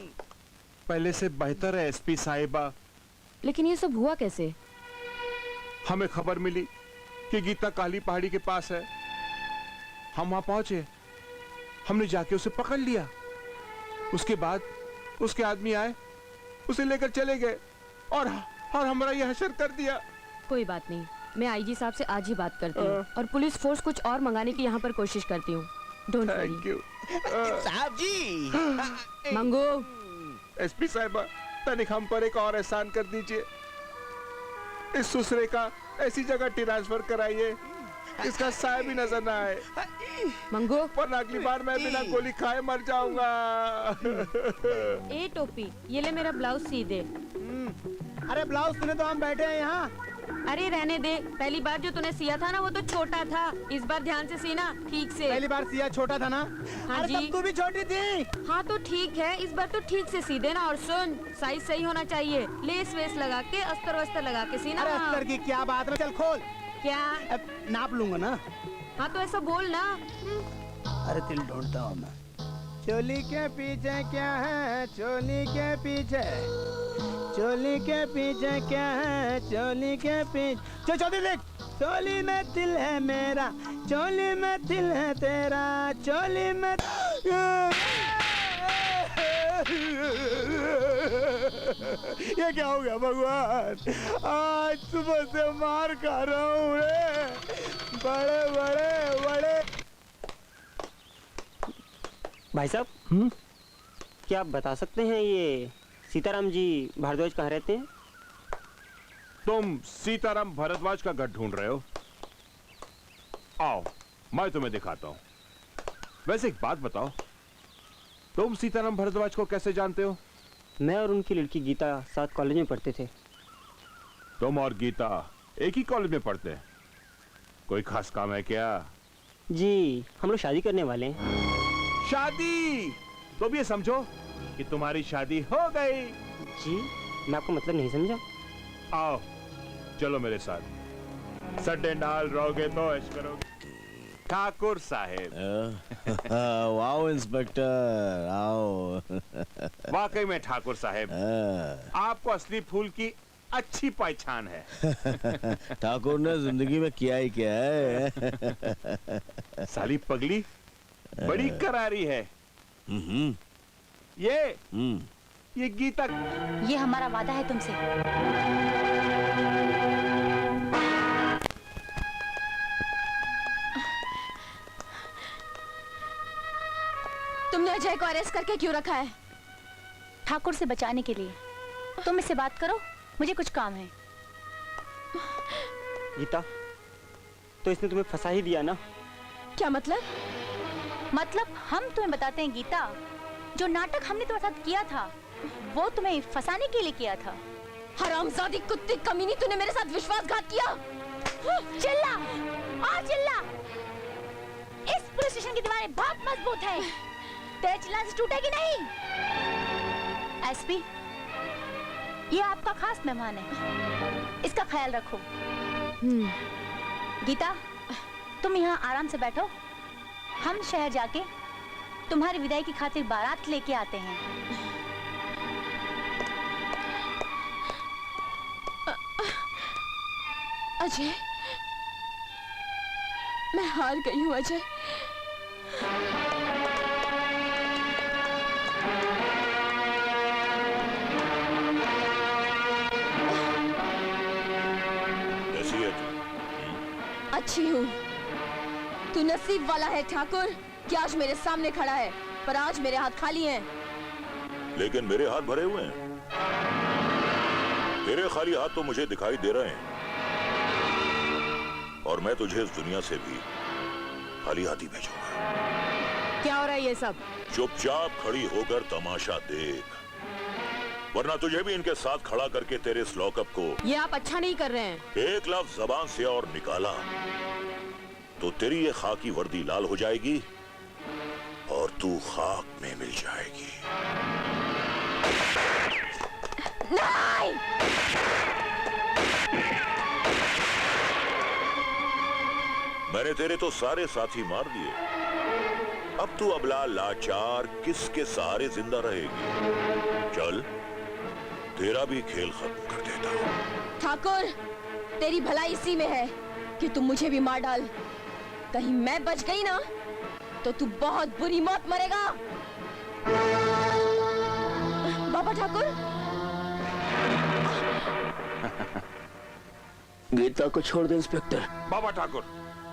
पहले से बेहतर है एसपी साहिबा। लेकिन ये सब हुआ कैसे? हमें खबर मिली कि गीता काली पहाड़ी के पास है। हम वहां पहुंचे, हमने जाके उसे पकड़ लिया। उसके बाद उसके आदमी आए, उसे लेकर चले गए और हमारा ये हशर कर दिया। कोई बात नहीं, मैं आईजी साहब से आज ही बात करती हूँ और पुलिस फोर्स कुछ और मंगाने की यहाँ पर कोशिश करती हूँ। Don't worry. साहब जी। मंगू। एसपी साहिबा, तनिक हम पर एक और एहसान कर दीजिए। इस सुसरे का ऐसी जगह ट्रांसफर कराइए इसका साया भी नजर ना आए। मंगू, पर अगली बार मैं बिना गोली खाए मर जाऊंगा। ए टोपी, ये ले मेरा ब्लाउज सी दे। अरे ब्लाउज सुने तो हम बैठे हैं यहाँ, अरे रहने दे, पहली बार जो तूने सिया था ना वो तो छोटा था, इस बार ध्यान से सीना ठीक से। पहली बार सिया छोटा था ना? हाँ अरे जी। तब तू भी छोटी थी। हाँ तो ठीक है, इस बार तो ठीक से सी देना, और सुन साइज सही होना चाहिए, लेस वेस लगा के अस्तर वस्तर लगा के सीना। अरे अस्तर की क्या बात है, चल खोल। क्या? नाप लूंगा ना। हाँ तो ऐसा बोल ना। अरे तिल ढूंढता हूँ मैं। चोली के पीछे क्या है, चोली के पीछे, चोली के पीछे क्या है, चोली के पीछे चौधरी देख। चोली में दिल है मेरा, चोली में दिल है तेरा, चोली में ये क्या हो गया भगवान, आज सुबह से मार खा रहा हूँ रे। बड़े बड़े बड़े भाई साहब, क्या आप बता सकते हैं ये सीताराम जी भारद्वाज कहाँ रहते हैं? तुम सीताराम भारद्वाज का घर ढूंढ रहे हो? आओ मैं तुम्हें दिखाता हूं। वैसे एक बात बताओ, तुम सीताराम भारद्वाज को कैसे जानते हो? मैं और उनकी लड़की गीता साथ कॉलेज में पढ़ते थे। तुम और गीता एक ही कॉलेज में पढ़ते हैं? कोई खास काम है क्या? जी हम लोग शादी करने वाले हैं। शादी? तो भी ये समझो कि तुम्हारी शादी हो गई। जी मैं आपको मतलब नहीं समझा। आओ चलो मेरे साथ, सड्डे डाल रहोगे तो ऐश करोगे। ठाकुर साहेब। वाओ इंस्पेक्टर, आओ। वाकई में ठाकुर साहेब, आपको असली फूल की अच्छी पहचान है। ठाकुर ने जिंदगी में किया ही क्या है। साली पगली बड़ी करारी है। ये गीता, ये हमारा वादा है तुमसे। तुमने अजय को अरेस्ट करके क्यों रखा है? ठाकुर से बचाने के लिए। तुम इससे बात करो, मुझे कुछ काम है। गीता तो इसने तुम्हें फंसा ही दिया ना? क्या मतलब? मतलब हम तुम्हें बताते हैं गीता, जो नाटक हमने तुम्हारे साथ किया था वो तुम्हें फंसाने के लिए किया था। हरामजादी कुत्ती कमीनी, तूने मेरे साथ विश्वासघात किया। चिल्ला और चिल्ला। इस पुलिस स्टेशन की दीवारें बहुत मजबूत हैं, तेरे चिल्लाने से टूटेगी नहीं। एसपी, ये आपका खास मेहमान है, इसका ख्याल रखो। गीता तुम यहाँ आराम से बैठो, हम शहर जाके तुम्हारी विदाई की खातिर बारात लेके आते हैं। अजय, मैं हार गई हूँ अजय। कैसी है तू? अच्छी हूँ। तू नसीब वाला है ठाकुर कि आज मेरे सामने खड़ा है, पर आज मेरे हाथ खाली हैं। लेकिन मेरे हाथ भरे हुए हैं। तेरे खाली हाथ तो मुझे दिखाई दे रहे हैं, और मैं तुझे इस दुनिया से भी खाली हाथ ही भेजूंगा। क्या हो रहा है ये सब? चुपचाप खड़ी होकर तमाशा देख, वरना तुझे भी इनके साथ खड़ा करके तेरे इस लॉकअप को। ये आप अच्छा नहीं कर रहे हैं। एक लफ्ज जबान से और निकाला तो तेरी ये खाकी वर्दी लाल हो जाएगी और तू खाक में मिल जाएगी। नहीं! मैंने तेरे तो सारे साथी मार दिए, अब तू अबला लाचार किसके सहारे जिंदा रहेगी? चल तेरा भी खेल खत्म कर देता हूं। ठाकुर, तेरी भलाई इसी में है कि तू मुझे भी मार डाल। कहीं मैं बच गई ना तो तू बहुत बुरी मौत मरेगा। बाबा ठाकुर। गीता को छोड़ दे इंस्पेक्टर। बाबा ठाकुर,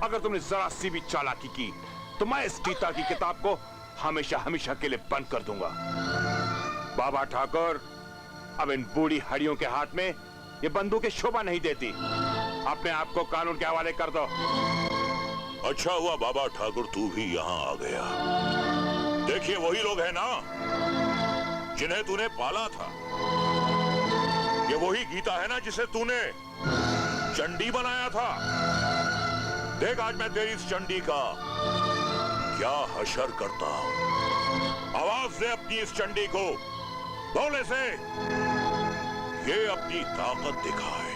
अगर तुमने जरा सी भी चालाकी की तो मैं इस गीता की किताब को हमेशा हमेशा के लिए बंद कर दूंगा। बाबा ठाकुर, अब इन बूढ़ी हड्डियों के हाथ में ये बंदूकें शोभा नहीं देती। अपने आप को कानून के हवाले कर दो। अच्छा हुआ बाबा ठाकुर तू भी यहाँ आ गया। देखिए वही लोग हैं ना जिन्हें तूने पाला था। ये वही गीता है ना जिसे तूने चंडी बनाया था। देख आज मैं तेरी इस चंडी का क्या हशर करता हूं। आवाज दे अपनी इस चंडी को, बोले से ये अपनी ताकत दिखाए।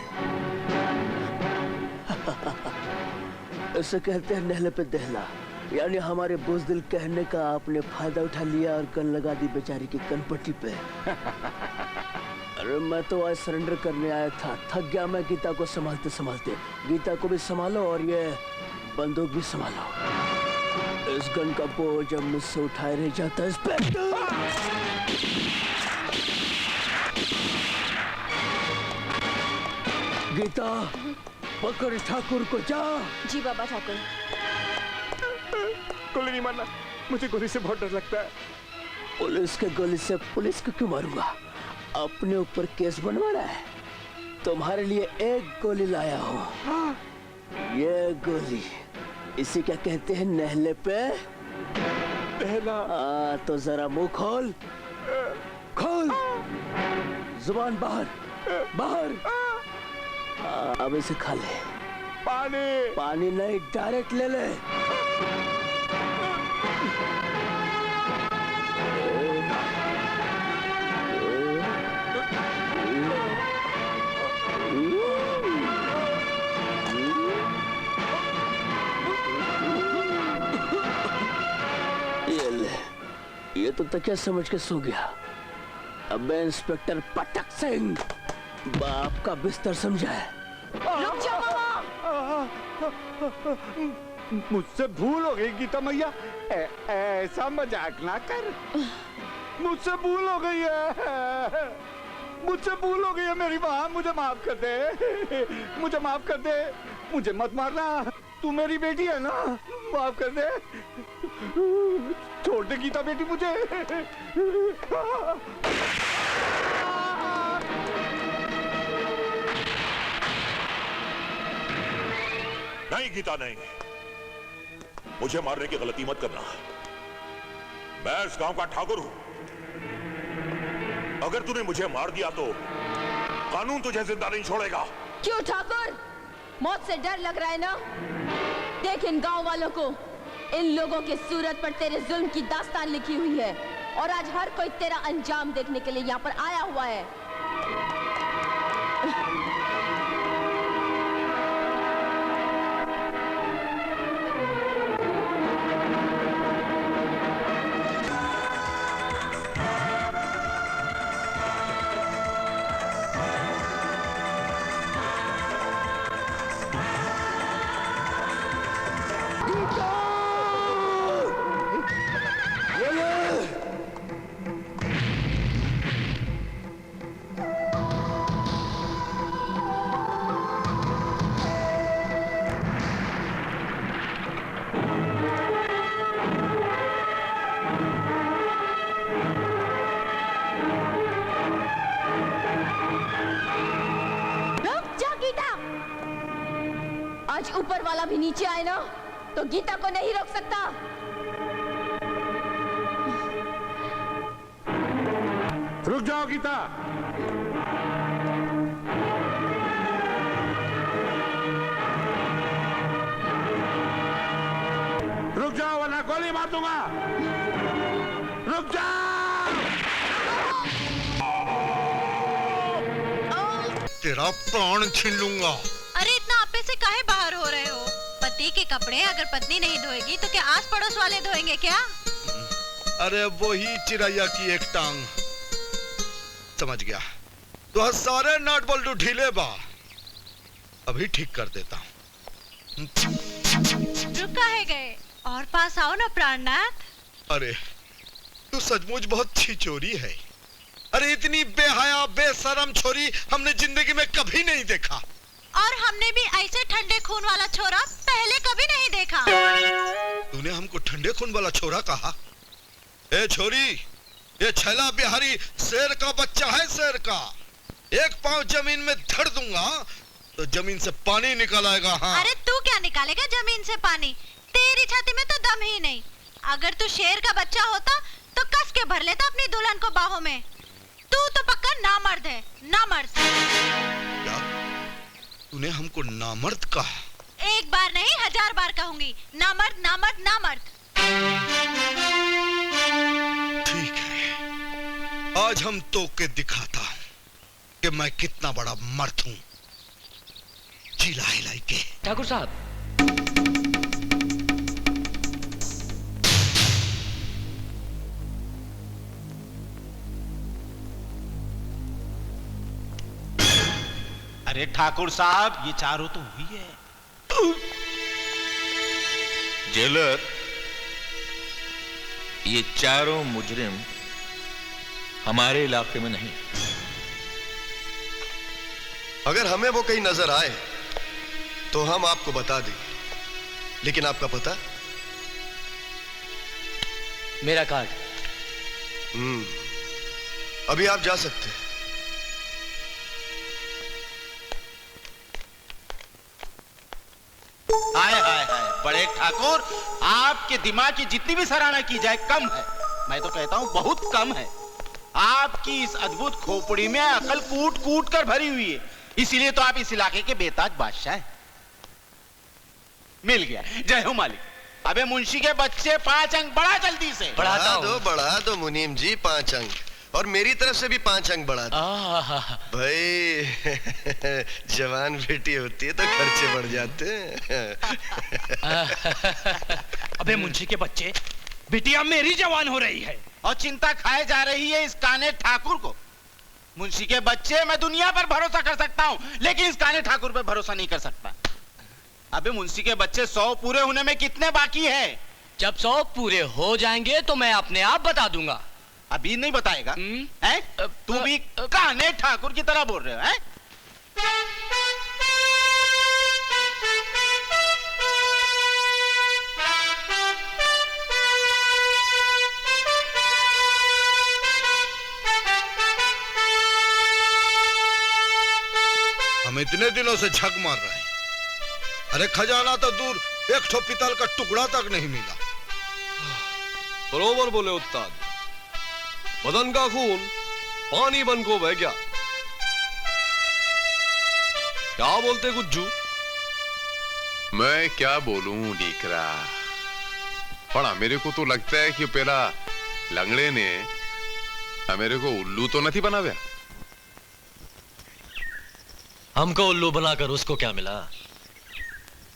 इसे कहते हैं नहले पे दहला, यानी हमारे बुज़दिल कहने का आपने फायदा उठा लिया और गन लगा दी बेचारी की कनपट्टी पे। अरे मैं तो आज सरेंडर करने आया था, थक गया मैं गीता को संभालते संभालते। गीता को भी संभालो और ये बंदूक भी संभालो। इस गन का बोझ जब मुझसे उठाए रह जाता है इंस्पेक्टर। गीता पकड़ ठाकुर को, जा। जी बाबा ठाकुर। गोली नहीं मारना, मुझे गोली से बहुत डर लगता है। पुलिस के गोली से पुलिस को क्यों मारूंगा? अपने ऊपर केस बनवाना है। तुम्हारे लिए एक गोली लाया हूँ। ये गोली, इसी क्या कहते हैं नहले पे दहला। तो जरा मुंह खोल, खोल, जुबान बाहर, बाहर। अब इसे खा ले। पानी, पानी नहीं, डायरेक्ट ले ले। ये ले, ये तो तकिया समझ के सो गया। अब मैं इंस्पेक्टर पटक सिंह बाप का बिस्तर समझा है। रुक जाओ मुझसे भूल हो गई गीता मैया, ऐसा मजाक ना कर। मुझसे भूल हो गई है, मुझसे भूल हो गई है मेरी माँ, मुझे माफ कर दे, मुझे माफ कर दे, मुझे मत मारना। तू मेरी बेटी है ना, माफ कर दे, छोड़ दे गीता बेटी मुझे। नहीं गीता नहीं, मुझे मारने की गलती मत करना। मैं इस गांव का ठाकुर हूं। अगर तूने मुझे मार दिया तो कानून तुझे जिंदा नहीं छोड़ेगा। क्यों ठाकुर, मौत से डर लग रहा है ना? देख इन गांव वालों को, इन लोगों की सूरत पर तेरे जुल्म की दास्तान लिखी हुई है और आज हर कोई तेरा अंजाम देखने के लिए यहाँ पर आया हुआ है। आज ऊपर वाला भी नीचे आए ना तो गीता को नहीं रोक सकता। रुक जाओ गीता। रुक जाओ वरना गोली मार दूंगा। रुक जाओ। तेरा प्राण छीन लूंगा। अरे इतना आपे से काहे बाहर हो रहे हो? पति के कपड़े अगर पत्नी नहीं धोएगी तो क्या आस पड़ोस वाले धोएंगे क्या? अरे वही चिड़ैया की एक टांग। समझ गया, तो सारे नट बोल्ट ढीले बा, अभी ठीक कर देता हूँ। रुक काहे गए? और पास आओ ना प्राणनाथ। अरे तू सचमुच बहुत छिचोरी है। अरे इतनी बेहया बेशरम छोरी हमने जिंदगी में कभी नहीं देखा। और हमने भी ऐसे ठंडे खून वाला छोरा पहले कभी नहीं देखा। तूने हमको ठंडे खून वाला छोरा कहा? ए छोरी, ये छैला बिहारी शेर का बच्चा है, शेर का। एक पांव जमीन में धर दूंगा तो जमीन से पानी निकल आएगा। हाँ। अरे तू क्या निकालेगा जमीन से पानी? तेरी छाती में तो दम ही नहीं। अगर तू शेर का बच्चा होता तो कस के भर लेता अपनी दुल्हन को बाहों में। तू तो पक्का नामर्द है, नामर्द। तूने हमको नामर्द कहा। एक बार नहीं 1000 बार कहूंगी, नामर्द नामर्द नामर्द। ठीक है, आज हम तो के दिखाता हूं कि मैं कितना बड़ा मर्द हूं। चिल्ला हिलाई के। ठाकुर साहब, अरे ठाकुर साहब, ये चारों तो हुई है। जेलर, ये चारों मुजरिम हमारे इलाके में नहीं। अगर हमें वो कहीं नजर आए तो हम आपको बता देंगे, लेकिन आपका पता? मेरा कार्ड। अभी आप जा सकते हैं। हाय हाय हाय, बड़े ठाकुर, आपके दिमाग की जितनी भी सराहना की जाए कम है। मैं तो कहता हूं बहुत कम है। आपकी इस अद्भुत खोपड़ी में अकल कूट कूट कर भरी हुई है, इसीलिए तो आप इस इलाके के बेताज बादशाह हैं। मिल गया, जय हो मालिक। अबे मुंशी के बच्चे 5 अंक बढ़ा जल्दी से। बढ़ा दो मुनीम जी, 5 अंक, और मेरी तरफ से भी 5 अंक बढ़ा दो। भाई जवान बेटी होती है तो खर्चे बढ़ जाते हैं। अबे मुंशी के बच्चे, बिटिया मेरी जवान हो रही है और चिंता खाए जा रही है इस काने ठाकुर को। मुंशी के बच्चे, मैं दुनिया पर भरोसा कर सकता हूँ, लेकिन इस काने ठाकुर पर भरोसा नहीं कर सकता। अबे मुंशी के बच्चे, 100 पूरे होने में कितने बाकी है? जब 100 पूरे हो जाएंगे तो मैं अपने आप बता दूंगा। अभी नहीं बताएगा? हैं? तू भी काने ठाकुर की तरह बोल रहे हो? हैं? हम इतने दिनों से झक मार रहे हैं, अरे खजाना तो दूर, एक ठो पीतल का टुकड़ा तक नहीं मिला। बरोबर बोले उस्ताद, बदन का खून पानी बन को बह गया। क्या बोलते गुज्जू? मैं क्या बोलूं डीकरा, पड़ा मेरे को तो लगता है कि पहला लंगड़े ने मेरे को उल्लू तो नहीं बनाया। हमको उल्लू बनाकर उसको क्या मिला?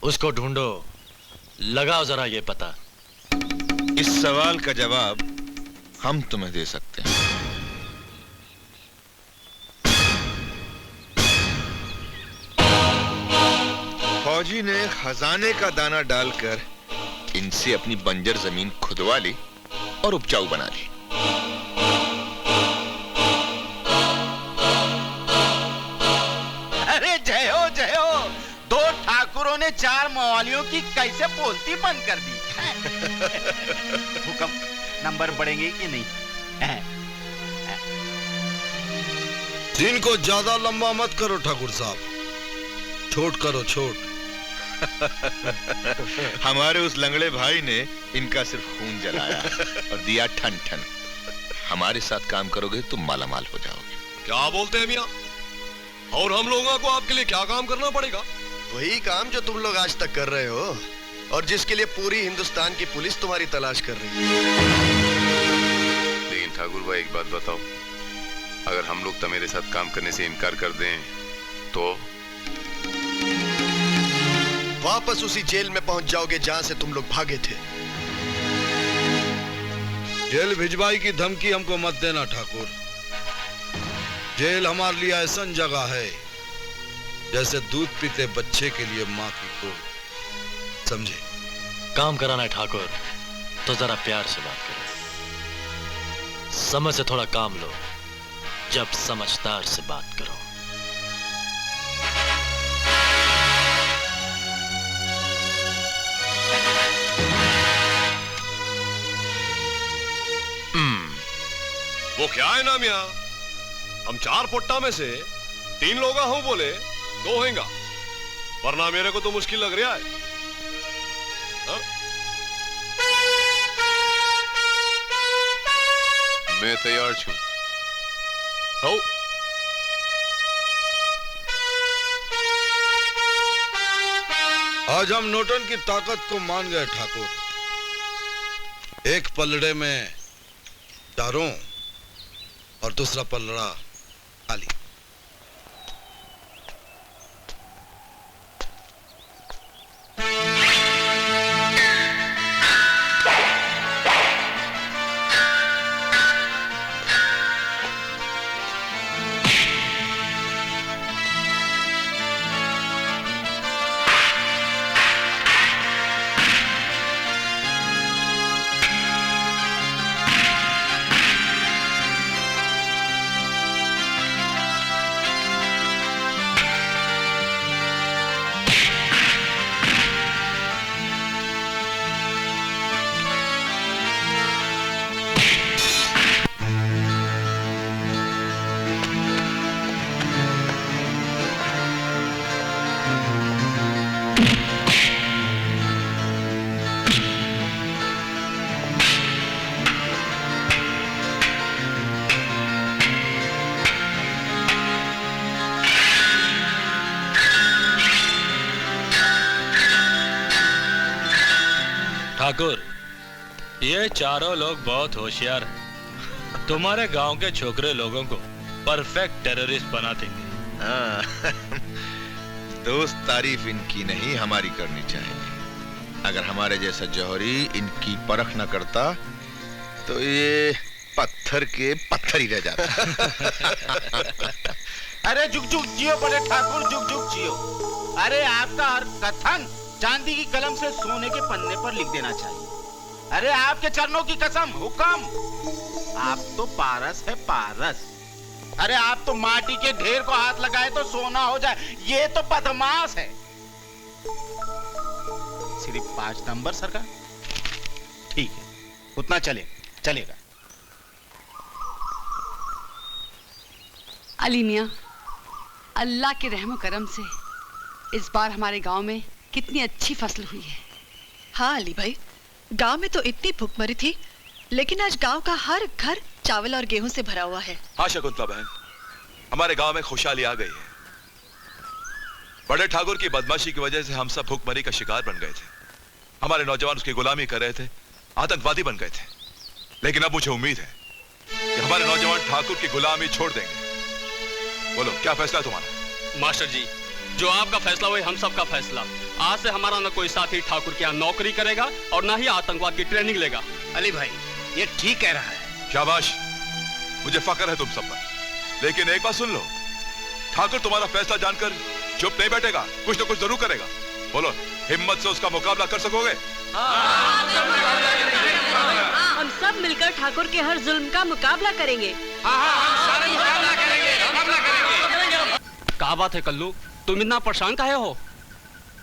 उसको ढूंढो, लगाओ जरा ये पता। इस सवाल का जवाब हम तुम्हें दे सकते हैं। फौजी ने खजाने का दाना डालकर इनसे अपनी बंजर जमीन खुदवा ली और उपजाऊ बना ली। अरे जय हो जय हो, 2 ठाकुरों ने 4 मवालियों की कैसे पोलती बंद कर दी। हुक्म, नंबर बढ़ेंगे कि नहीं? दिन को ज्यादा लंबा मत करो ठाकुर साहब, छोट करो छोट। हमारे उस लंगड़े भाई ने इनका सिर्फ खून जलाया और दिया ठन ठन। हमारे साथ काम करोगे तो मालामाल हो जाओगे। क्या बोलते हैं मियाँ? और हम लोगों को आपके लिए क्या काम करना पड़ेगा? वही काम जो तुम लोग आज तक कर रहे हो और जिसके लिए पूरी हिंदुस्तान की पुलिस तुम्हारी तलाश कर रही है। लेकिन ठाकुर भाई एक बात बताओ, अगर हम लोग तो मेरे साथ काम करने से इनकार कर दें तो? वापस उसी जेल में पहुंच जाओगे जहां से तुम लोग भागे थे। जेल भिजवाई की धमकी हमको मत देना ठाकुर। जेल हमारे लिए ऐसा जगह है जैसे दूध पीते बच्चे के लिए माँ की गोद, समझे? काम कराना है ठाकुर तो जरा प्यार से बात करो, समझ से थोड़ा काम लो, जब समझदार से बात करो। वो क्या है ना मियाँ, हम 4 पोट्टा में से 3 लोग हूं बोले 2 होंगे, वरना मेरे को तो मुश्किल लग रहा है। हा? मैं तैयार छू। आज हम नोटन की ताकत को मान गए ठाकुर। एक पलड़े में चारों और दूसरा पलड़ा खाली। ठाकुर, ये चारों लोग बहुत होशियार हैं। तुम्हारे गांव के छोकरे लोगों को परफेक्ट टेररिस्ट बना देंगे। हाँ, दोस्त तारीफ इनकी नहीं हमारी करनी चाहिए। अगर हमारे जैसा जौहरी इनकी परख न करता तो ये पत्थर के पत्थर ही रह जाता। अरे जुग जुग जियो बड़े ठाकुर, जुग जुग जियो। अरे आपका हर कथन चांदी की कलम से सोने के पन्ने पर लिख देना चाहिए। अरे आपके चरणों की कसम, हुक्म। आप तो पारस है, पारस। अरे आप तो माटी के ढेर को हाथ लगाए तो सोना हो जाए, ये तो बदमाश है। सिर्फ 5 नंबर सरकार, ठीक है, उतना चलेगा। अली मियां, अल्लाह के रहमो करम से इस बार हमारे गांव में कितनी अच्छी फसल हुई है। हाँ अली भाई, गांव में तो इतनी भूखमरी थी, लेकिन आज गांव का हर घर चावल और गेहूं से भरा हुआ है। हाँ शकुंतला बहन, हमारे गांव में खुशहाली आ गई है। बड़े ठाकुर की बदमाशी की वजह से हम सब भूखमरी का शिकार बन गए थे। हमारे नौजवान उसकी गुलामी कर रहे थे, आतंकवादी बन गए थे। लेकिन अब मुझे उम्मीद है कि हमारे नौजवान ठाकुर की गुलामी छोड़ देंगे। बोलो क्या फैसला है तुम्हारा? मास्टर जी, जो आपका फैसला वही हम सब का फैसला। आज से हमारा न कोई साथी ठाकुर के यहाँ नौकरी करेगा और न ही आतंकवाद की ट्रेनिंग लेगा। अली भाई, ये ठीक कह रहा है। शाबाश, मुझे फक्र है तुम सब पर। लेकिन एक बात सुन लो, ठाकुर तुम्हारा फैसला जानकर चुप नहीं बैठेगा, कुछ न कुछ जरूर करेगा। बोलो, हिम्मत से उसका मुकाबला कर सकोगे? हम सब मिलकर ठाकुर के हर जुल्म का मुकाबला करेंगे। क्या बात है कल्लू, तुम इतना परेशान काहे हो?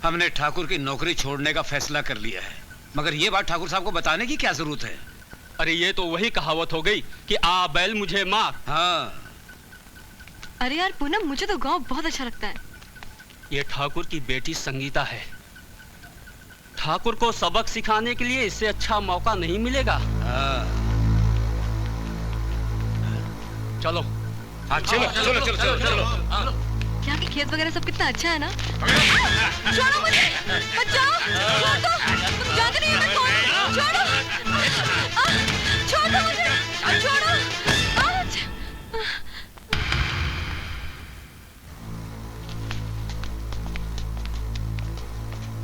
हमने ठाकुर की नौकरी छोड़ने का फैसला कर लिया है, मगर ये बात ठाकुर साहब को बताने की क्या जरूरत है? अरे ये तो वही कहावत हो गई कि आ बैल मुझे मार। हाँ। अरे यार पूनम, मुझे तो गांव बहुत अच्छा लगता है। ये ठाकुर की बेटी संगीता है। ठाकुर को सबक सिखाने के लिए इससे अच्छा मौका नहीं मिलेगा। चलो। हाँ चलो। यहाँ के खेत वगैरह सब कितना अच्छा है ना। छोड़ो मुझे, बचाओ, छोड़ दो, तुम जानते नहीं मैं कौन हूँ, छोड़ो, छोड़ दो मुझे, छोड़ो।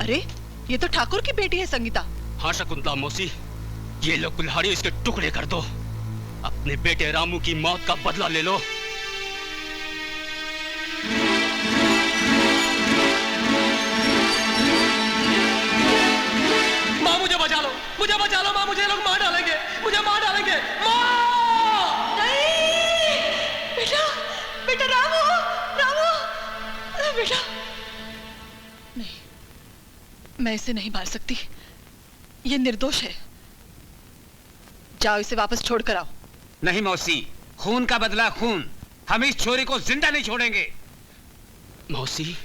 अरे ये तो ठाकुर की बेटी है संगीता। हाँ शकुंतला मौसी, ये लोग कुल्हाड़ी इसके टुकड़े कर दो। अपने बेटे रामू की मौत का बदला ले लो। माँ मुझे बचा लो, माँ, मुझे लोग मार डालेंगे, मुझे मार डालेंगे। माँ! नहीं! बेटा रामू, बेटा। नहीं, मैं इसे नहीं मार सकती। ये निर्दोष है। जाओ इसे वापस छोड़ कर आओ। नहीं मौसी, खून का बदला खून। हम इस छोरी को जिंदा नहीं छोड़ेंगे। मौसी,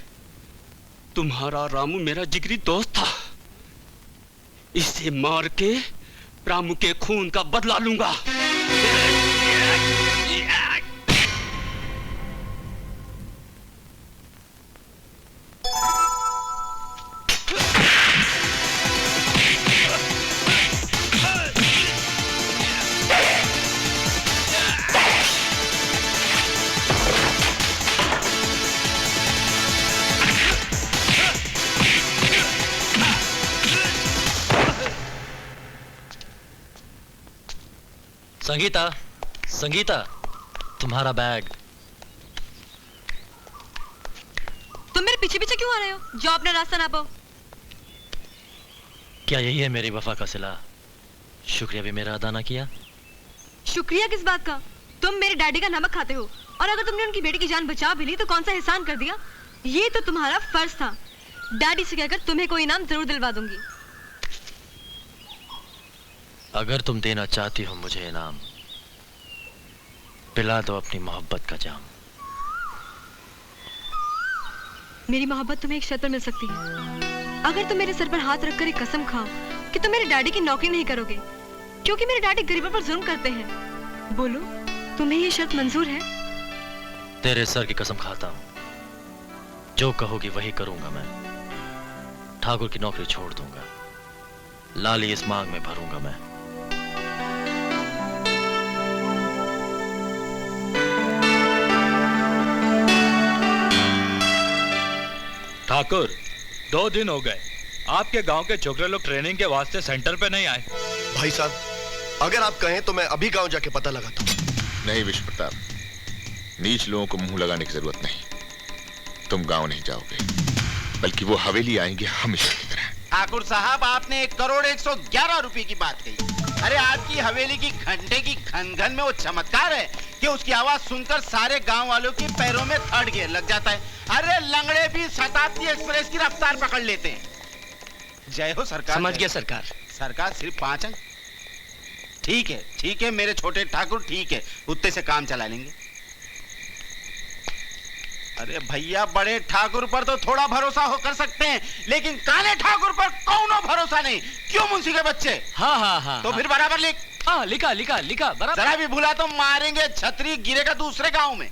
तुम्हारा रामू मेरा जिगरी दोस्त था। इसे मार के रामू के खून का बदला लूंगा। संगीता, संगीता, तुम्हारा बैग। तुम मेरे पीछे पीछे क्यों आ रहे हो? जो अपना रास्ता ना पाओ। क्या यही है मेरी वफा का सिला? शुक्रिया भी मेरा अदा ना किया? शुक्रिया किस बात का? तुम मेरे डैडी का नमक खाते हो, और अगर तुमने उनकी बेटी की जान बचा भी ली तो कौन सा एहसान कर दिया? ये तो तुम्हारा फर्ज था। डैडी से कहकर तुम्हें कोई इनाम जरूर दिलवा दूंगी। अगर तुम देना चाहती हो मुझे इनाम, पिला दो अपनी मोहब्बत का जाम। मेरी मोहब्बत तुम्हें एक शर्त पर मिल सकती है। अगर तुम मेरे सर पर हाथ रखकर एक कसम खाओ कि तुम मेरे डैडी की नौकरी नहीं करोगे, क्योंकि मेरे डैडी गरीबों पर जुल्म करते हैं। बोलो, तुम्हें ये शर्त मंजूर है? तेरे सर की कसम खाता हूं, जो कहोगी वही करूंगा मैं। ठाकुर की नौकरी छोड़ दूंगा, लाली इस मांग में भरूंगा मैं। ठाकुर, 2 दिन हो गए आपके गांव के छोकरे लोग ट्रेनिंग के वास्ते सेंटर पे नहीं आए। भाई साहब, अगर आप कहें तो मैं अभी गांव जाके पता लगाता हूं। नहीं विश्व प्रताप, नीच लोगों को मुंह लगाने की जरूरत नहीं। तुम गांव नहीं जाओगे, बल्कि वो हवेली आएंगे हमेशा की तरह। ठाकुर साहब, आपने 1,01,11 रुपए की बात कही। अरे आपकी हवेली की घंटे की घन-घन में वो चमत्कार है कि उसकी आवाज सुनकर सारे गांव वालों के पैरों में थर्ड गियर लग जाता है। अरे लंगड़े भी शताब्दी एक्सप्रेस की रफ्तार पकड़ लेते हैं। जय हो सरकार। समझ गया सरकार। सरकार सिर्फ 5 अंक। ठीक है मेरे छोटे ठाकुर, ठीक है, उतने से काम चला लेंगे। अरे भैया, बड़े ठाकुर पर तो थोड़ा भरोसा हो कर सकते हैं, लेकिन काले ठाकुर पर कौनो भरोसा नहीं। क्यों मुंशी के बच्चे? हाँ। तो फिर बराबर लिख। हाँ, लिखा बराबर। जरा भी भूला तो मारेंगे, छतरी गिरेगा दूसरे गांव में।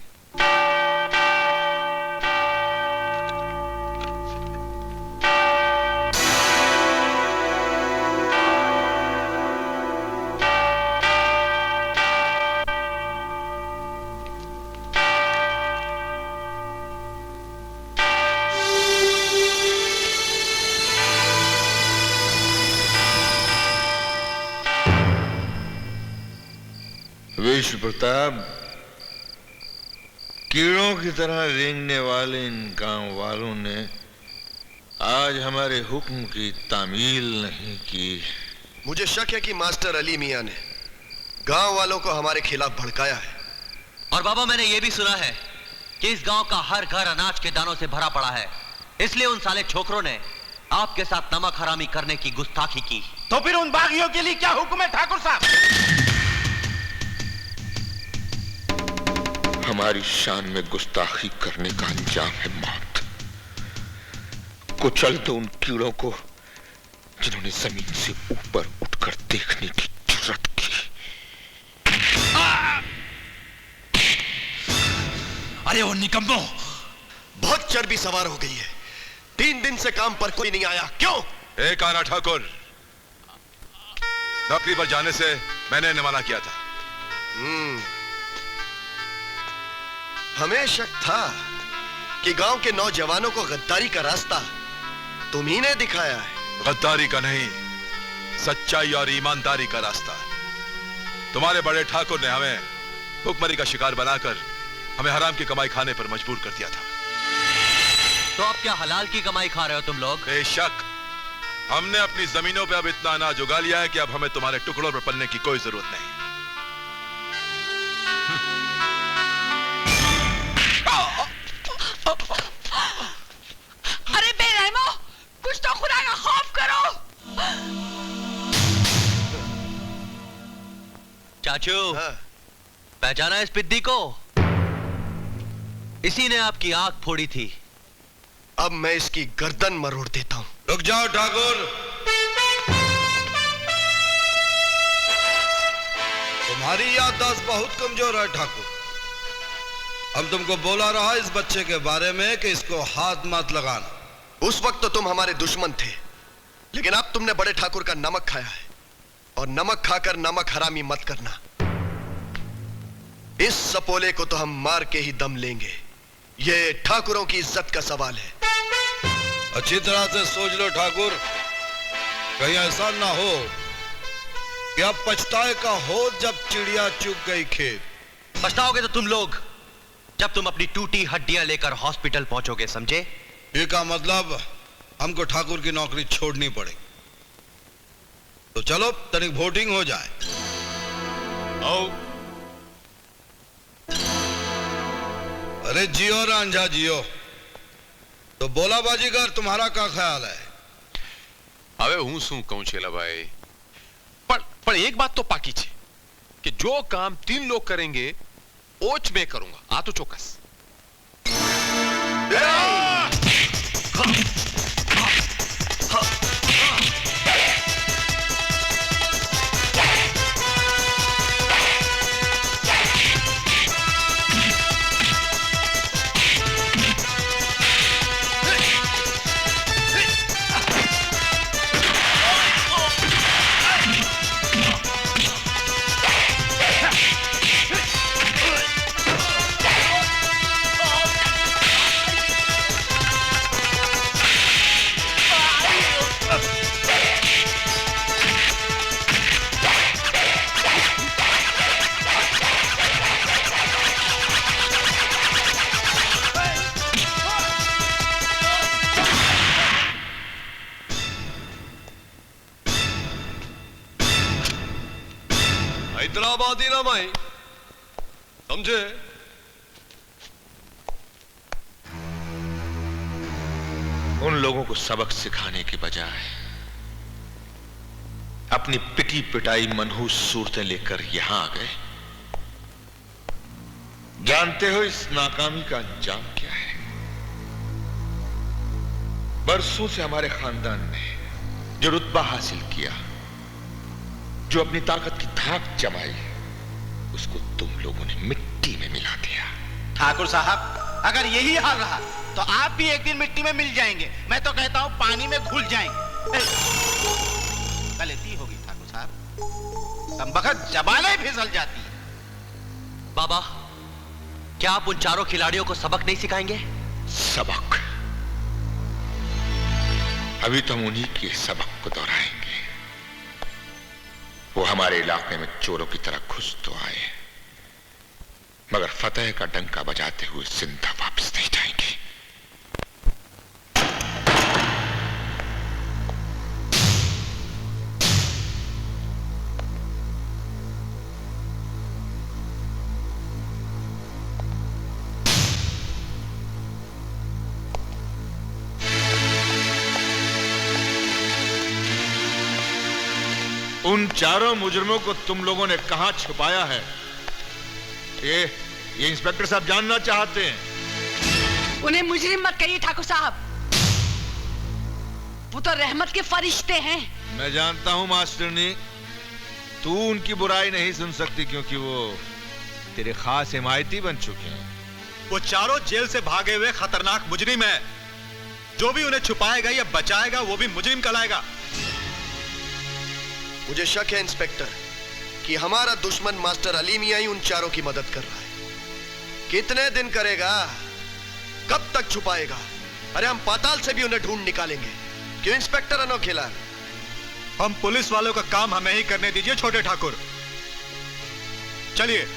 विश्व प्रताप, कीड़ों की तरह रेंगने वाले इन गांव वालों ने आज हमारे हुक्म की तामील नहीं की। मुझे शक है कि मास्टर अली मियां ने गांव वालों को हमारे खिलाफ भड़काया है। और बाबा, मैंने यह भी सुना है कि इस गांव का हर घर अनाज के दानों से भरा पड़ा है, इसलिए उन साले छोकरों ने आपके साथ नमक हरामी करने की गुस्ताखी की। तो फिर उन बागियों के लिए क्या हुक्म है ठाकुर साहब? हमारी शान में गुस्ताखी करने का अंजाम है मौत। कुचल दो उन कीड़ों को जिन्होंने जमीन से ऊपर उठकर देखने की जुर्रत की। अरे वो निकम्मो, बहुत चर्बी सवार हो गई है। 3 दिन से काम पर कोई नहीं आया, क्यों? एक आना ठाकुर, नौकरी पर जाने से मैंने इन्हें मना किया था। हमें शक था कि गांव के नौजवानों को गद्दारी का रास्ता तुम ही ने दिखाया है। गद्दारी का नहीं, सच्चाई और ईमानदारी का रास्ता। तुम्हारे बड़े ठाकुर ने हमें भुखमरी का शिकार बनाकर हमें हराम की कमाई खाने पर मजबूर कर दिया था। तो अब क्या हलाल की कमाई खा रहे हो तुम लोग? बेशक, हमने अपनी जमीनों पे अब इतना अनाज उगा लिया है कि अब हमें तुम्हारे टुकड़ों पर पलने की कोई जरूरत नहीं। अरे बेरहमो, कुछ तो खुदा का खौफ करो। चाचू, पहचाना इस पिद्दी को? इसी ने आपकी आंख फोड़ी थी। अब मैं इसकी गर्दन मरोड़ देता हूं। रुक जाओ ठाकुर, तुम्हारी याददाश्त बहुत कमजोर है ठाकुर। हम तुमको बोला रहा इस बच्चे के बारे में कि इसको हाथ मत लगाना। उस वक्त तो तुम हमारे दुश्मन थे, लेकिन अब तुमने बड़े ठाकुर का नमक खाया है, और नमक खाकर नमक हरामी मत करना। इस सपोले को तो हम मार के ही दम लेंगे। ये ठाकुरों की इज्जत का सवाल है। अच्छी तरह से सोच लो ठाकुर, कहीं ऐसा ना हो या पछताए का हो जब चिड़िया चुग गई खेत। पछताओगे तो तुम लोग जब तुम अपनी टूटी हड्डियां लेकर हॉस्पिटल पहुंचोगे, समझे? ये का मतलब हमको ठाकुर की नौकरी छोड़नी पड़ेगी। तो चलो तनिक वोटिंग हो जाए। आओ। अरे जियो रांझा जियो। तो बोला बाजीगर, तुम्हारा क्या ख्याल है? હવે હું શું કહું છેલાભાઈ, પણ એક વાત તો પાકી છે કે જો કામ 3 लोग करेंगे ઓચ મેં કरूंगा, આ તો ચોક્કસ। हैदराबादी ना माई, समझे? उन लोगों को सबक सिखाने के बजाय अपनी पिटी पिटाई मनहूस सूरतें लेकर यहां आ गए। जानते हो इस नाकामी का अंजाम क्या है? बरसों से हमारे खानदान ने जो रुतबा हासिल किया, जो अपनी ताकत की धाक जमाई, उसको तुम लोगों ने मिट्टी में मिला दिया। ठाकुर साहब, अगर यही हाल रहा तो आप भी एक दिन मिट्टी में मिल जाएंगे। मैं तो कहता हूं पानी में घुल जाएंगे। गलती होगी ठाकुर साहब, हम बखत जबाने फिसल जाती है। बाबा, क्या आप उन चारों खिलाड़ियों को सबक नहीं सिखाएंगे? सबक? अभी तो हम उन्हीं के सबक को दोहराएंगे। वो हमारे इलाके में चोरों की तरह घुस तो आए, मगर फतेह का डंका बजाते हुए जिंदा वापस नहीं जाएंगे। उन चारों मुजरिमों को तुम लोगों ने कहां छुपाया है? ये इंस्पेक्टर साहब जानना चाहते हैं। उन्हें मुजरिम मत कहिए ठाकुर साहब, वो तो रहमत के फरिश्ते हैं। मैं जानता हूं मास्टरनी, तू उनकी बुराई नहीं सुन सकती क्योंकि वो तेरे खास हिमायती बन चुके हैं। वो चारों जेल से भागे हुए खतरनाक मुजरिम है। जो भी उन्हें छुपाएगा या बचाएगा वो भी मुजरिम कहलाएगा। मुझे शक है इंस्पेक्टर कि हमारा दुश्मन मास्टर अली मियां ही उन चारों की मदद कर रहा है। कितने दिन करेगा? कब तक छुपाएगा? अरे हम पाताल से भी उन्हें ढूंढ निकालेंगे। क्यों इंस्पेक्टर अनोखेलाल? हम पुलिस वालों का काम हमें ही करने दीजिए छोटे ठाकुर। चलिए।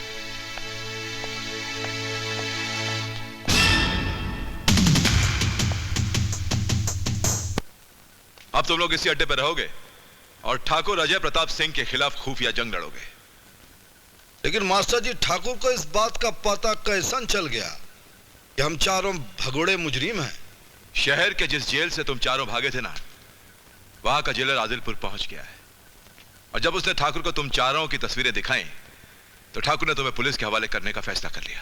अब तुम लोग इसी अड्डे पर रहोगे और ठाकुर अजय प्रताप सिंह के खिलाफ खुफिया जंग लड़ोगे। लेकिन मास्टर जी, ठाकुर को इस बात का पता कैसे चल गया कि हम चारों भगोड़े मुजरिम हैं? शहर के जिस जेल से तुम चारों भागे थे ना, वहां का जेलर आदिलपुर पहुंच गया है। और जब उसने ठाकुर को तुम चारों की तस्वीरें दिखाई तो ठाकुर ने तुम्हें पुलिस के हवाले करने का फैसला कर लिया।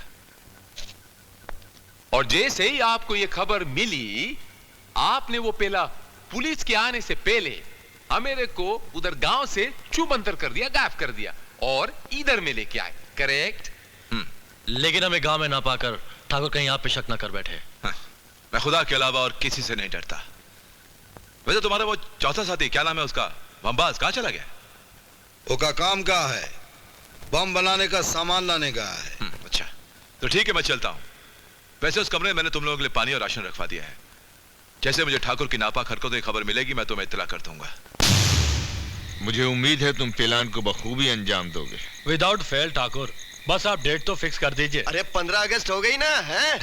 और जैसे ही आपको यह खबर मिली, आपने वो पेला पुलिस के आने से पहले हमें को उधर गांव से चुबंतर कर दिया, गायब कर दिया और इधर में लेके आए। करेक्ट? लेकिन हमें गांव में ना पाकर ठाकुर कहीं आप पे शक ना कर बैठे। हाँ, मैं खुदा के अलावा और किसी से नहीं डरता। वैसे तुम्हारा वो चौथा साथी, क्या नाम है उसका, बमबाज, कहां चला गया? वो का काम क्या है? बम बनाने का सामान लाने का है। अच्छा, तो ठीक है, मैं चलता हूं। वैसे उस कमरे में मैंने तुम लोगों के लिए पानी और राशन रखवा दिया है। जैसे मुझे ठाकुर की नापाक हरकतों की खबर मिलेगी मैं तुम्हें इत्तला कर दूंगा। मुझे उम्मीद है तुम प्लान को बखूबी अंजाम दोगे। विदाउट फेल ठाकुर, बस आप डेट तो फिक्स कर दीजिए। अरे 15 अगस्त हो गई ना, हैं?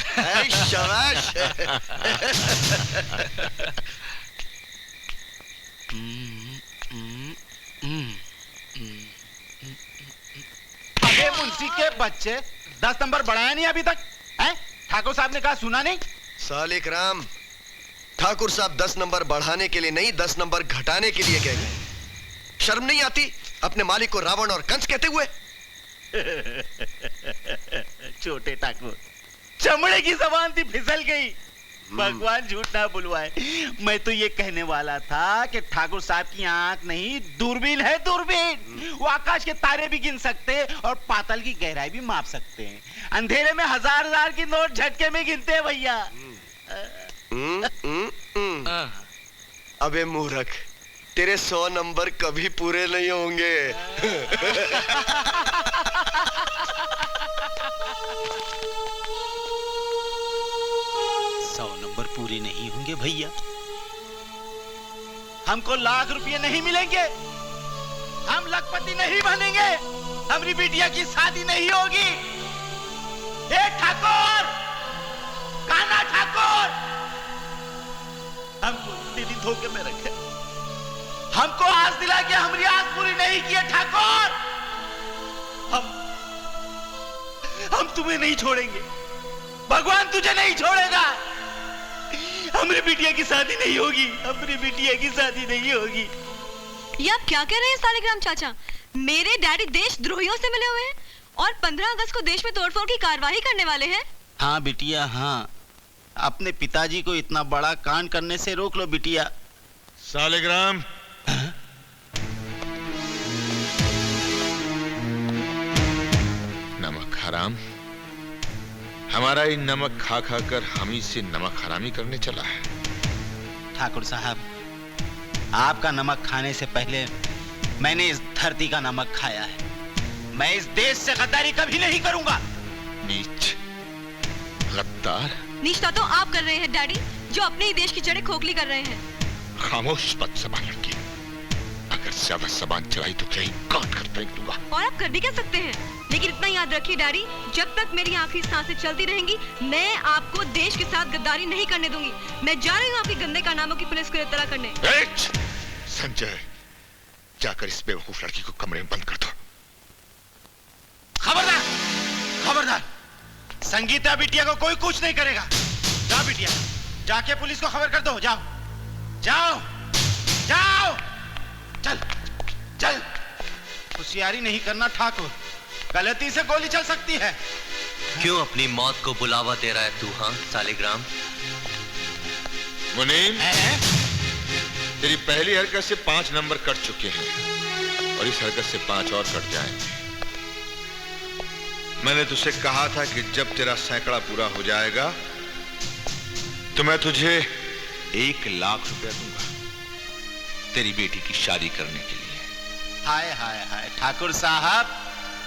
शाबाश। अबे मुंशी के बच्चे, 10 नंबर बढ़ाया नहीं अभी तक, हैं? ठाकुर साहब ने कहा सुना नहीं? सालिक राम, ठाकुर साहब 10 नंबर बढ़ाने के लिए नहीं, 10 नंबर घटाने के लिए कह गए। शर्म नहीं आती अपने मालिक को रावण और कंस कहते हुए? छोटे ठाकुर, चमड़े की जबान थी, फिसल गई। भगवान झूठ ना बुलवाए, मैं तो ये कहने वाला था कि ठाकुर साहब की आंख नहीं, दूरबीन है, दूरबीन। वो आकाश के तारे भी गिन सकते हैं और पाताल की गहराई भी माप सकते हैं। अंधेरे में हजार की नोट झटके में गिनते हैं भैया। अबे मूर्ख, तेरे 100 नंबर कभी पूरे नहीं होंगे। 100 नंबर पूरे नहीं होंगे भैया। हमको लाख रुपये नहीं मिलेंगे, हम लखपति नहीं बनेंगे, हमारी बिटिया की शादी नहीं होगी। ए ठाकुर, कान्हा ठाकुर, हमको दिल्ली धोखे में रखे, हमको आस दिला के हमारी आस पूरी नहीं किए ठाकुर। हम तुम्हें नहीं छोड़ेंगे, भगवान तुझे नहीं छोड़ेगा। हमारी बिटिया की शादी नहीं होगी, हमारी बिटिया की शादी नहीं होगी। ये आप क्या कह रहे हैं सालिग्राम चाचा? मेरे डैडी देशद्रोहियों से मिले हुए हैं और 15 अगस्त को देश में तोड़फोड़ की कार्रवाई करने वाले हैं। हाँ बिटिया हाँ, अपने पिताजी को इतना बड़ा कांड करने से रोक लो बिटिया। सालिग्राम, नमक हराम, हमारा ही नमक खा खा कर हम ही से नमक हरामी करने चला है। ठाकुर साहब, आपका नमक खाने से पहले मैंने इस धरती का नमक खाया है। मैं इस देश से गद्दारी कभी नहीं करूंगा। नीच, गद्दार। निष्ठा तो आप कर रहे हैं डैडी, जो अपने ही देश की जड़ें खोखली कर रहे हैं। खामोश बदज़बान लड़की, अगर ज्यादा ज़बान चलाई तो कहीं काट कर फेंक दूंगा। और आप कर भी क्या सकते हैं, लेकिन इतना याद रखिए डैडी, जब तक मेरी आखिरी सांसें चलती रहेंगी, मैं आपको देश के साथ गद्दारी नहीं करने दूंगी। मैं जा रही हूँ आपके गंदे कारनामों की पुलिस को इत्तला करने। संजय, जाकर इस बेवकूफ लड़की को कमरे में बंद कर दो। खबरदार, खबरदार, संगीता बिटिया को कोई कुछ नहीं करेगा। जाओ बिटिया, जाके पुलिस को खबर कर दो। जाओ जाओ जाओ, चल चल। होशियारी नहीं करना ठाकुर, गलती से गोली चल सकती है। क्यों अपनी मौत को बुलावा दे रहा है तू? हाँ सालिग्राम। मुनीम, तेरी पहली हरकत से 5 नंबर कट चुके हैं और इस हरकत से 5 और कट जाएंगे। मैंने तुझसे कहा था कि जब तेरा सैकड़ा पूरा हो जाएगा तो मैं तुझे 1 लाख रुपया दूंगा तेरी बेटी की शादी करने के लिए। हाय हाय हाय ठाकुर साहब,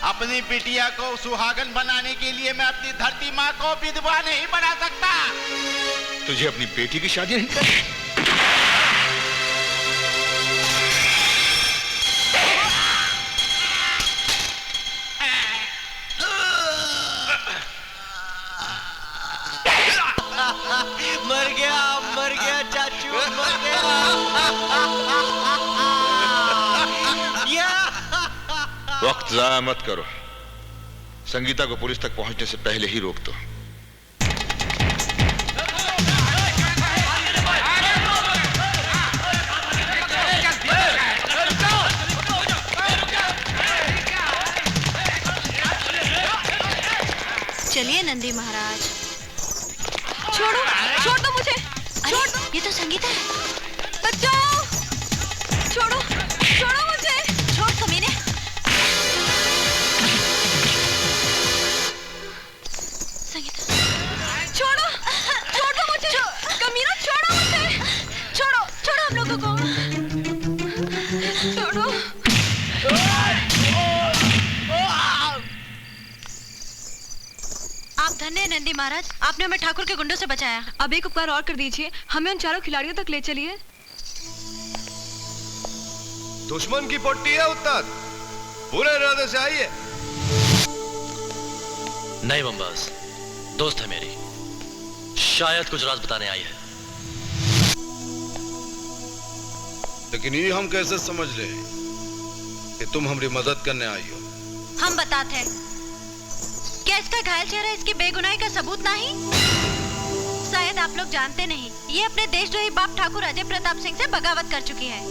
अपनी बिटिया को सुहागन बनाने के लिए मैं अपनी धरती माँ को विधवा नहीं बना सकता। तुझे अपनी बेटी की शादी नहीं करनी? मर गया चाचू, मर गया। वक्त जाया मत करो, संगीता को पुलिस तक पहुंचने से पहले ही रोक दो। चलिए नंदी महाराज। छोड़ो, छोड़ दो मुझे, छोड़ दो। ये तो संगीता है। बचाओ, छोड़ो, छोड़ो मुझे। छोड़ कमीने। संगीता, छोड़ो, छोड़ दो मुझे। कमीना, छोड़ो मुझे। छोड़ो, छोड़ो हम लोगों को। छोड़ो। आप धन्य नंदी महाराज, आपने हमें ठाकुर के गुंडों से बचाया। अब एक उपकार और कर दीजिए, हमें उन चारों खिलाड़ियों तक ले चलिए। दुश्मन की पट्टी है उत्तर, पूरे इरादे से आई है। नहीं बम्बास, दोस्त है मेरी, शायद कुछ राज बताने आई है। लेकिन ये हम कैसे समझ ले कि तुम हमारी मदद करने आई हो? हम बताते हैं। क्या इसका घायल चेहरा इसकी बेगुनाही का सबूत नहीं? शायद आप लोग जानते नहीं, ये अपने देशद्रोही बाप ठाकुर अजय प्रताप सिंह से बगावत कर चुकी है।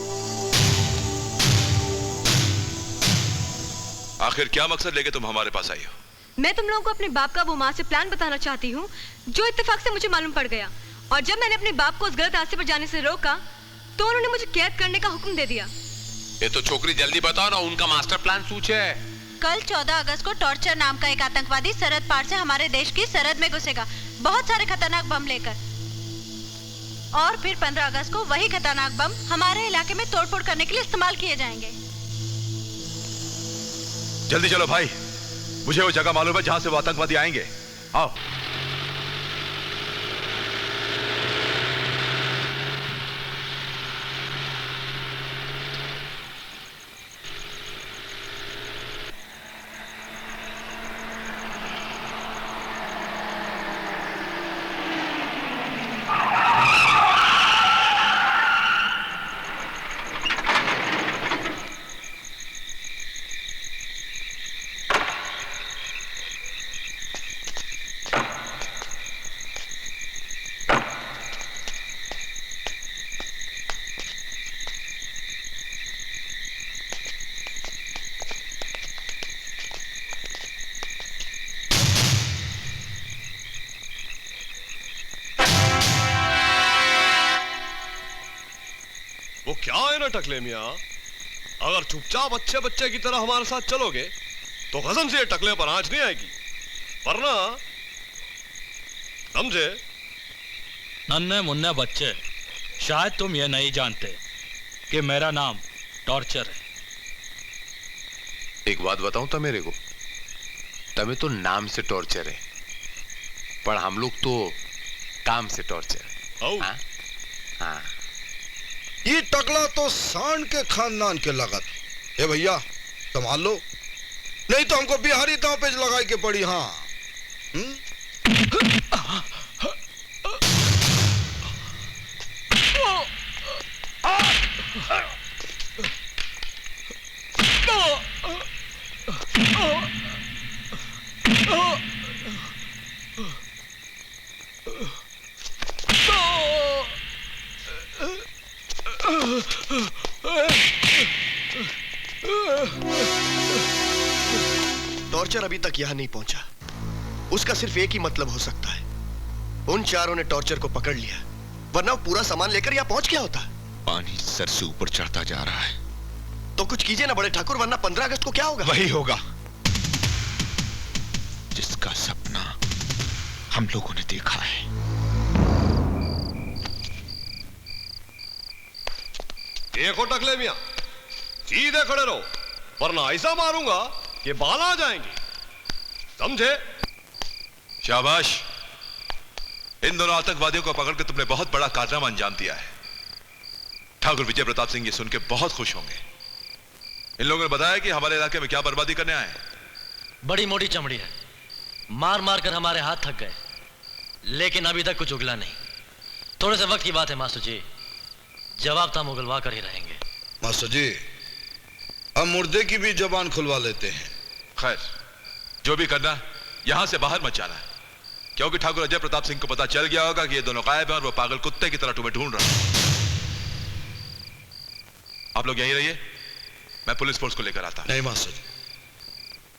आखिर क्या मकसद लेके तुम हमारे पास आई हो? मैं तुम लोगों को अपने बाप का वो माँ से प्लान बताना चाहती हूँ, जो इत्तेफाक से मुझे मालूम पड़ गया। और जब मैंने अपने बाप को उस गलत रास्ते पर जाने से रोका, तो उन्होंने मुझे कैद करने का हुक्म दे दिया। ये तो छोकरी जल्दी बताओ ना, उनका मास्टर प्लान सूच है। कल 14 अगस्त को टॉर्चर नाम का एक आतंकवादी सरहद पार से हमारे देश की सरहद में घुसेगा, बहुत सारे खतरनाक बम लेकर। और फिर 15 अगस्त को वही खतरनाक बम हमारे इलाके में तोड़फोड़ करने के लिए इस्तेमाल किए जाएंगे। जल्दी चलो भाई, मुझे वो जगह मालूम है जहां से वो आतंकवादी आएंगे। आओ। वो क्या है ना टकले मियां, अगर चुपचाप अच्छे बच्चे की तरह हमारे साथ चलोगे तो कसम से ये टकले पर आंच नहीं आएगी, वरना समझे? नन्हे मुन्ने बच्चे, शायद तुम ये नहीं जानते कि मेरा नाम टॉर्चर है। एक बात बताऊं तो मेरे को, तमें तो नाम से टॉर्चर है, पर हम लोग तो काम से टॉर्चर है। हाँ? हाँ। ये टकला तो सांड के खानदान के लगत। ए भैया संभाल लो, नहीं तो हमको बिहारी दांव पे लगाई के पड़ी। हाँ टॉर्चर अभी तक यहां नहीं पहुंचा, उसका सिर्फ एक ही मतलब हो सकता है, उन चारों ने टॉर्चर को पकड़ लिया, वरना वो पूरा सामान लेकर यहां पहुंच गया होता। पानी सर से ऊपर चढ़ता जा रहा है, तो कुछ कीजिए ना बड़े ठाकुर, वरना 15 अगस्त को क्या होगा? वही होगा जिसका सपना हम लोगों ने देखा है। देखो टकले मियां, सीधे खड़े रहो, वरना ऐसा मारूंगा कि बाल आ जाएंगे, समझे? शाबाश, इन दोनों आतंकवादियों को पकड़ के तुमने बहुत बड़ा कारनामा अंजाम दिया है। ठाकुर विजय प्रताप सिंह ये सुन के बहुत खुश होंगे। इन लोगों ने बताया कि हमारे इलाके में क्या बर्बादी करने आए हैं। बड़ी मोटी चमड़ी है, मार मार कर हमारे हाथ थक गए, लेकिन अभी तक कुछ उगला नहीं। थोड़े से वक्त की बात है मास्टर जी, जवाब तो हम उगलवा कर ही रहेंगे। मास्टर जी, हम मुर्दे की भी जबान खुलवा लेते हैं। खैर, जो भी करना यहां से बाहर मत जाना, क्योंकि ठाकुर अजय प्रताप सिंह को पता चल गया होगा कि ये दोनों गायब हैं और वो पागल कुत्ते की तरह तुम्हें ढूंढ रहा है। आप लोग यहीं रहिए, मैं पुलिस फोर्स को लेकर आता हूं। नहीं मास्टर जी,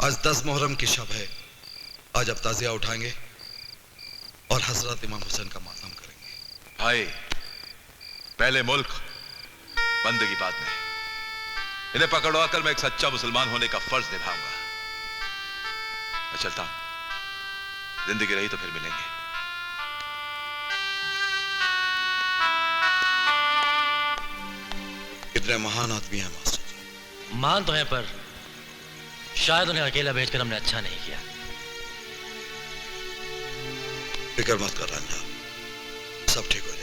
आज 10 मुहर्रम की शब है, आज अब ताजिया उठाएंगे और हजरत इमाम हुसैन का मातम करेंगे। भाई, पहले मुल्क, बंदगी बाद में। इन्हें पकड़वा कर मैं एक सच्चा मुसलमान होने का फर्ज निभाऊंगा। मैं चलता हूं, जिंदगी रही तो फिर मिलेंगे। कितने महान आदमी हैं मास्टर जी। महान तो है, पर शायद उन्हें अकेला भेजकर हमने अच्छा नहीं किया। फिक्र मत कर रंजा, सब ठीक हो जाए।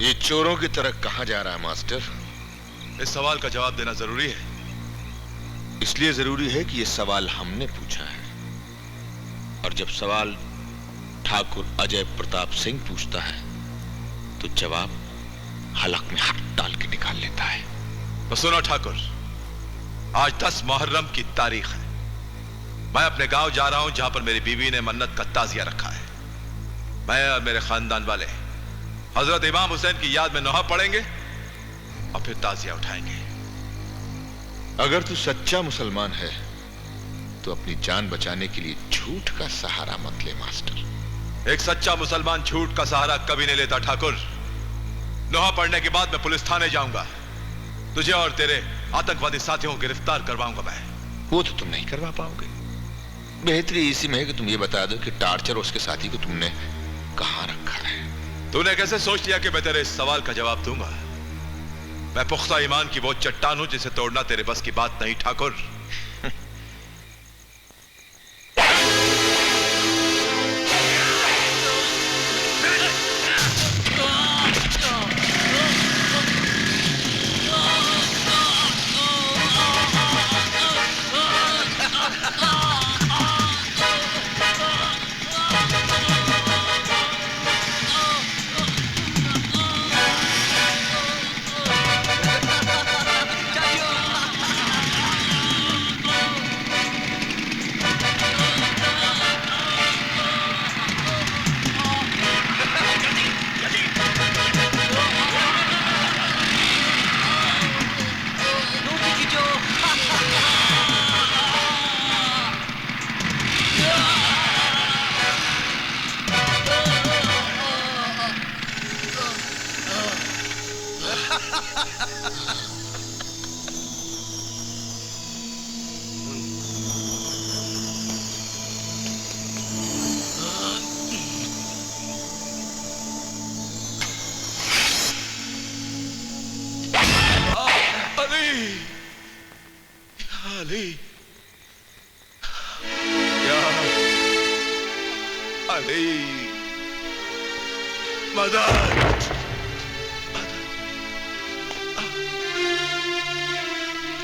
ये चोरों की तरह कहां जा रहा है मास्टर? इस सवाल का जवाब देना जरूरी है। इसलिए जरूरी है कि ये सवाल हमने पूछा है, और जब सवाल ठाकुर अजय प्रताप सिंह पूछता है तो जवाब हलक में हाथ डाल के निकाल लेता है। तो सुनो ठाकुर, आज 10 मुहर्रम की तारीख है। मैं अपने गांव जा रहा हूं जहां पर मेरी बीवी ने मन्नत का ताजिया रखा है। मैं और मेरे खानदान वाले हजरत इमाम हुसैन की याद में नोहा पढ़ेंगे और फिर ताजिया उठाएंगे। अगर तू सच्चा मुसलमान है तो अपनी जान बचाने के लिए झूठ का सहारा मत ले मास्टर। एक सच्चा मुसलमान झूठ का सहारा कभी नहीं लेता ठाकुर। नोहा पढ़ने के बाद मैं पुलिस थाने जाऊंगा। तुझे और तेरे आतंकवादी साथियों को गिरफ्तार करवाऊंगा मैं। वो तो तुम नहीं करवा पाओगे। बेहतरी इसी में है कि तुम ये बता दो कि टार्चर और उसके साथी को तुमने कहां रखा है। तूने कैसे सोच लिया कि मैं तेरे इस सवाल का जवाब दूंगा? मैं पुख्ता ईमान की वो चट्टान हूं जिसे तोड़ना तेरे बस की बात नहीं ठाकुर।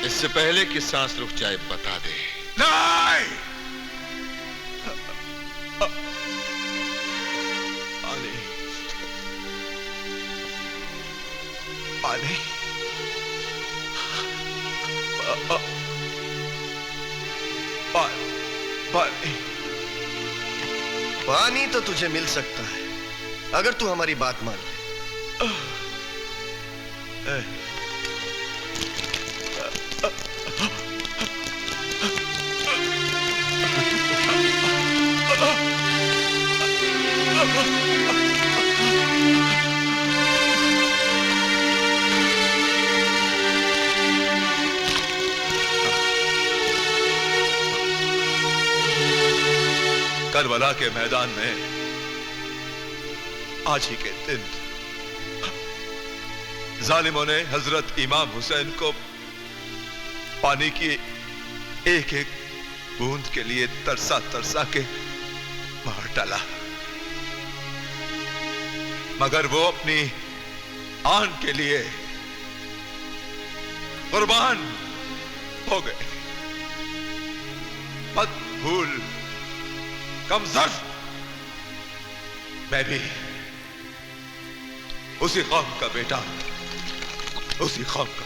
इससे पहले कि सांस रुक जाए बता दे। नहीं! अली, अली, पानी तो तुझे मिल सकता है अगर तू हमारी बात मान ले। करबला के मैदान में आज ही के दिन जालिमों ने हजरत इमाम हुसैन को पानी की एक एक बूंद के लिए तरसा तरसा के मार डाला, मगर वो अपनी आन के लिए कुर्बान हो गए। मत भूल कमजोर, मैं भी उसी कौम का बेटा, उसी कौम का।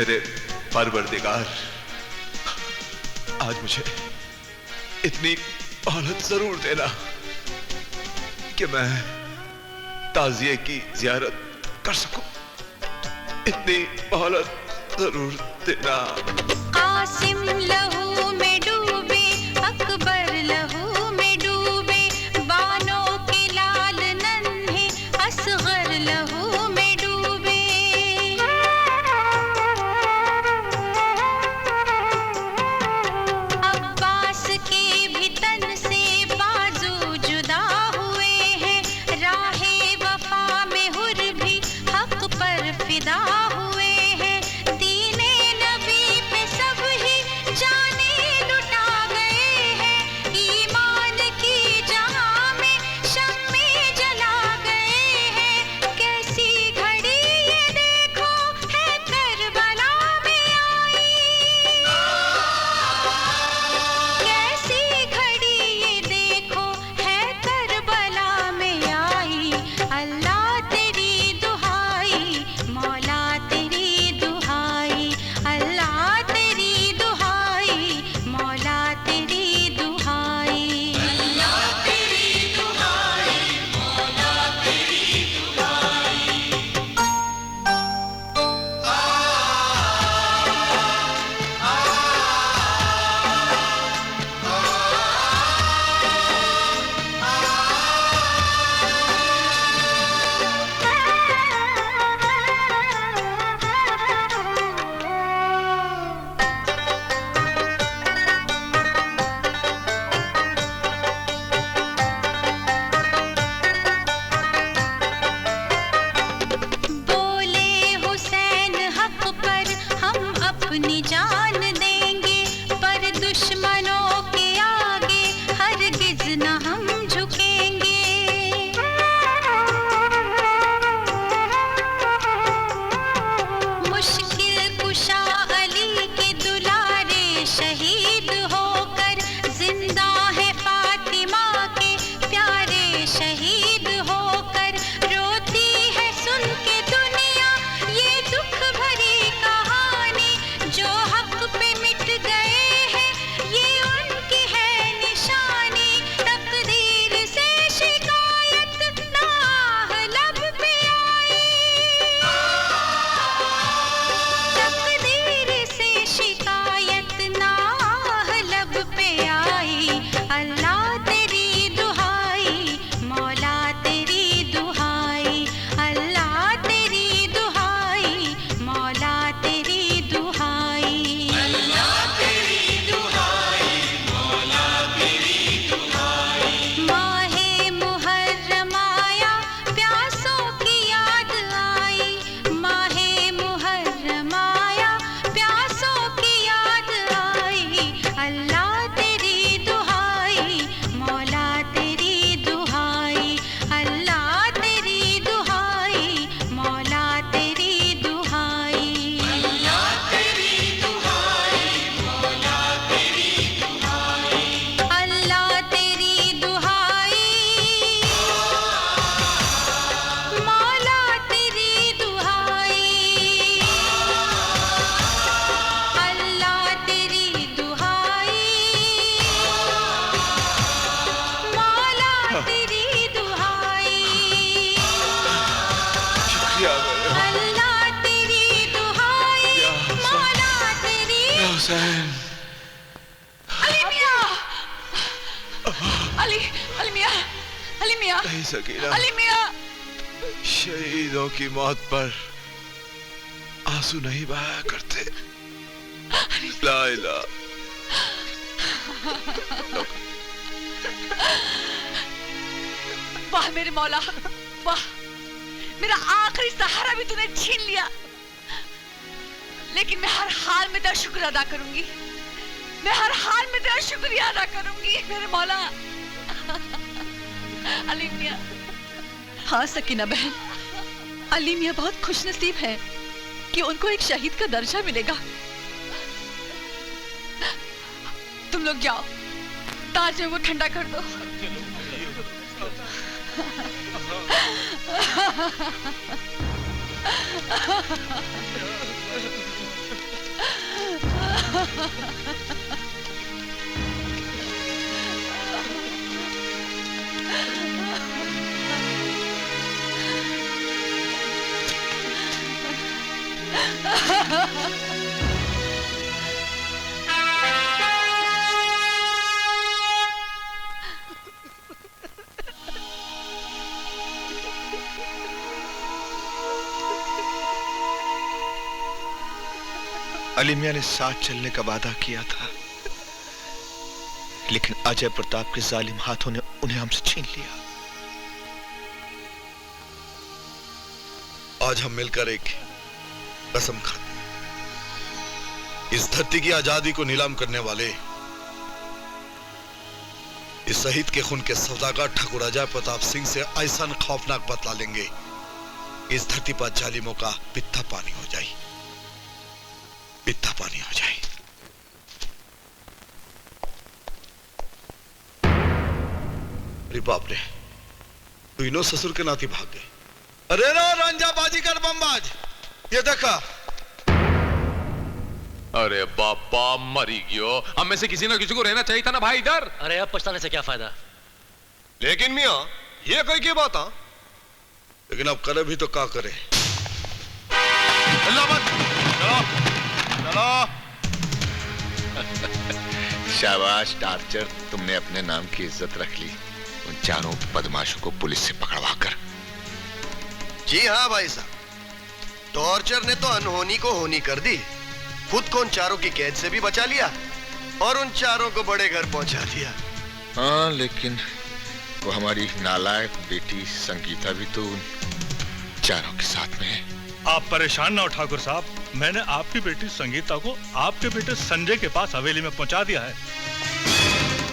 मेरे परवरदिगार, आज मुझे इतनी मोहलत जरूर देना कि मैं ताजिए की जियारत कर सकूं। इतनी मोहलत जरूर देना। कासिम लहू में डूबे, अकबर लहू में डूबे, बानों के लाल नन्हे असगर लहू में डूबे। अब्बास के भी तन से बाजू जुदा हुए हैं, राहे वफा में हुर भी हक पर फिदा हुए हैं। दीने नबी पे सब ही जाने लुटा गए हैं, ईमान की जहां में शम्मे जला गए हैं। कैसी घड़ी ये देखो है करबला में आई, कैसी घड़ी ये देखो है करबला में आई। अल्लाह तेरी दुहाई, मौला तेरी दुहाई, अल्लाह तेरी दुहाई, मौला तेरी दुहाई, अल्लाह तेरी दुहाई, मौला तेरी बोले हुसैन हक पर हम अपनी जान देंगे, पर दुश्मनों के आगे हरगिज न हम झुकेंगे। मुश्किल कुशा अली के दुलारे शहीद होकर, जिंदा है फातिमा के प्यारे शहीद होकर। रोती है सुन के दुनिया ये दुख भरी कहानी, जो हक पे मिट गए हैं ये उनकी है निशानी। तकदीर से शिकायत नाह लब पे आई, तकदीर से शिकायत नाह लब पे आई। अल्लाह तेरी दुहाई, मौला तेरी दुहाई, अल्लाह तेरी दुहाई, मौला तेरी दुहाई, अल्लाह तेरी दुहाई, मौला तेरी दुहाई। माहे मुहर्रम आया, प्यासों की याद आई, माहे मुहर्रम आया, प्यासों की याद आई। अल्लाह तेरी दुहाई, मौला तेरी दुहाई, अल्लाह तेरी दुहाई, मौला तेरी दुहाई, अल्लाह तेरी दुहाई, मौला तेरी दुहाई, अल्लाह तेरी दुहाई, मौला तेरी दुहाई, अल्लाह तेरी दुहाई, मौला तेरी दुहाई, शुक्रिया मेरे अल्लाह तेरी दुहाई, मौला तेरी। हुसैन। अली मियां, अली अली मियां, अली मियां, नहीं सकीना, अली मियां। शहीदों की मौत पर आंसू नहीं बहाया करते। ला इलाहा। वाह मेरे मौला, वाह, मेरा आखिरी सहारा भी तूने छीन लिया। लेकिन मैं हर हाल में तेरा शुक्र अदा करूंगी, मैं हर हाल में तेरा शुक्रिया अदा करूंगी मेरे मौला। अली मियां। हाँ सकीना बहन, अली मियां बहुत खुशनसीब हैं कि उनको एक शहीद का दर्जा मिलेगा। तुम लोग जाओ, ताज में वो ठंडा कर दो। अली मियां ने साथ चलने का वादा किया था, लेकिन अजय प्रताप के जालिम हाथों ने उन्हें हमसे छीन लिया। आज हम मिलकर एक कसम खाते हैं। इस धरती की आजादी को नीलाम करने वाले इस शहीद के खून के सौदागर ठाकुर अजय प्रताप सिंह से ऐसा खौफनाक बदला लेंगे, इस धरती पर जालिमों का पित्ता पानी हो जाए, पित्ता पानी हो जाए। अरे बाप रे, तीनों ससुर के नाती भाग गए। अरे रो रंजा बाजीगर बमबाज, ये देखा। अरे बापा मरी गयो, हम में से किसी ना किसी को रहना चाहिए था ना भाई इधर। अरे अब पछताने से क्या फायदा। लेकिन मियां ये कोई की बात है? लेकिन अब करे भी तो क्या करे। अल्लाह मत चलो चलो। शाबाश टार्चर, तुमने अपने नाम की इज्जत रख ली उन चारों बदमाशों को पुलिस से पकड़वा कर। जी हाँ भाई साहब, टॉर्चर ने तो अनहोनी को होनी कर दी, खुद को उन चारों की कैद से भी बचा लिया और उन चारों को बड़े घर पहुंचा दिया। हाँ, लेकिन वो हमारी नालायक बेटी संगीता भी तो उन चारों के साथ में है। आप परेशान ना हो ठाकुर साहब, मैंने आपकी बेटी संगीता को आपके बेटे संजय के पास हवेली में पहुंचा दिया है।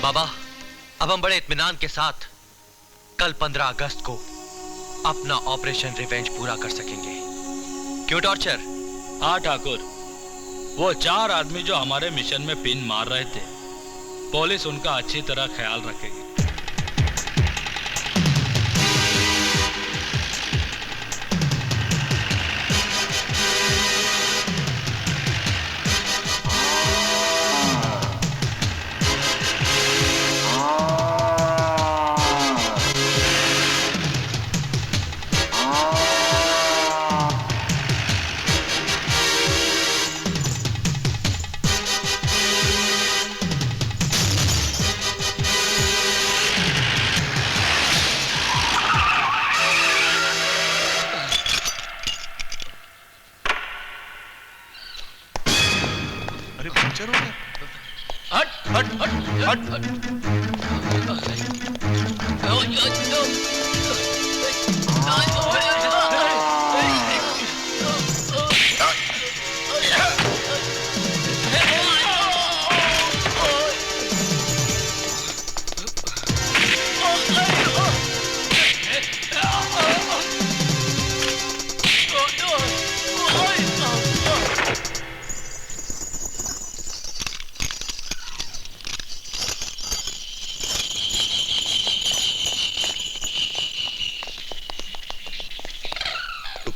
बाबा, अब हम बड़े इत्मीनान के साथ कल 15 अगस्त को अपना ऑपरेशन रिवेंज पूरा कर सकेंगे। क्यों टॉर्चर? हाँ ठाकुर, वो 4 आदमी जो हमारे मिशन में पिन मार रहे थे, पुलिस उनका अच्छी तरह ख्याल रखेगी।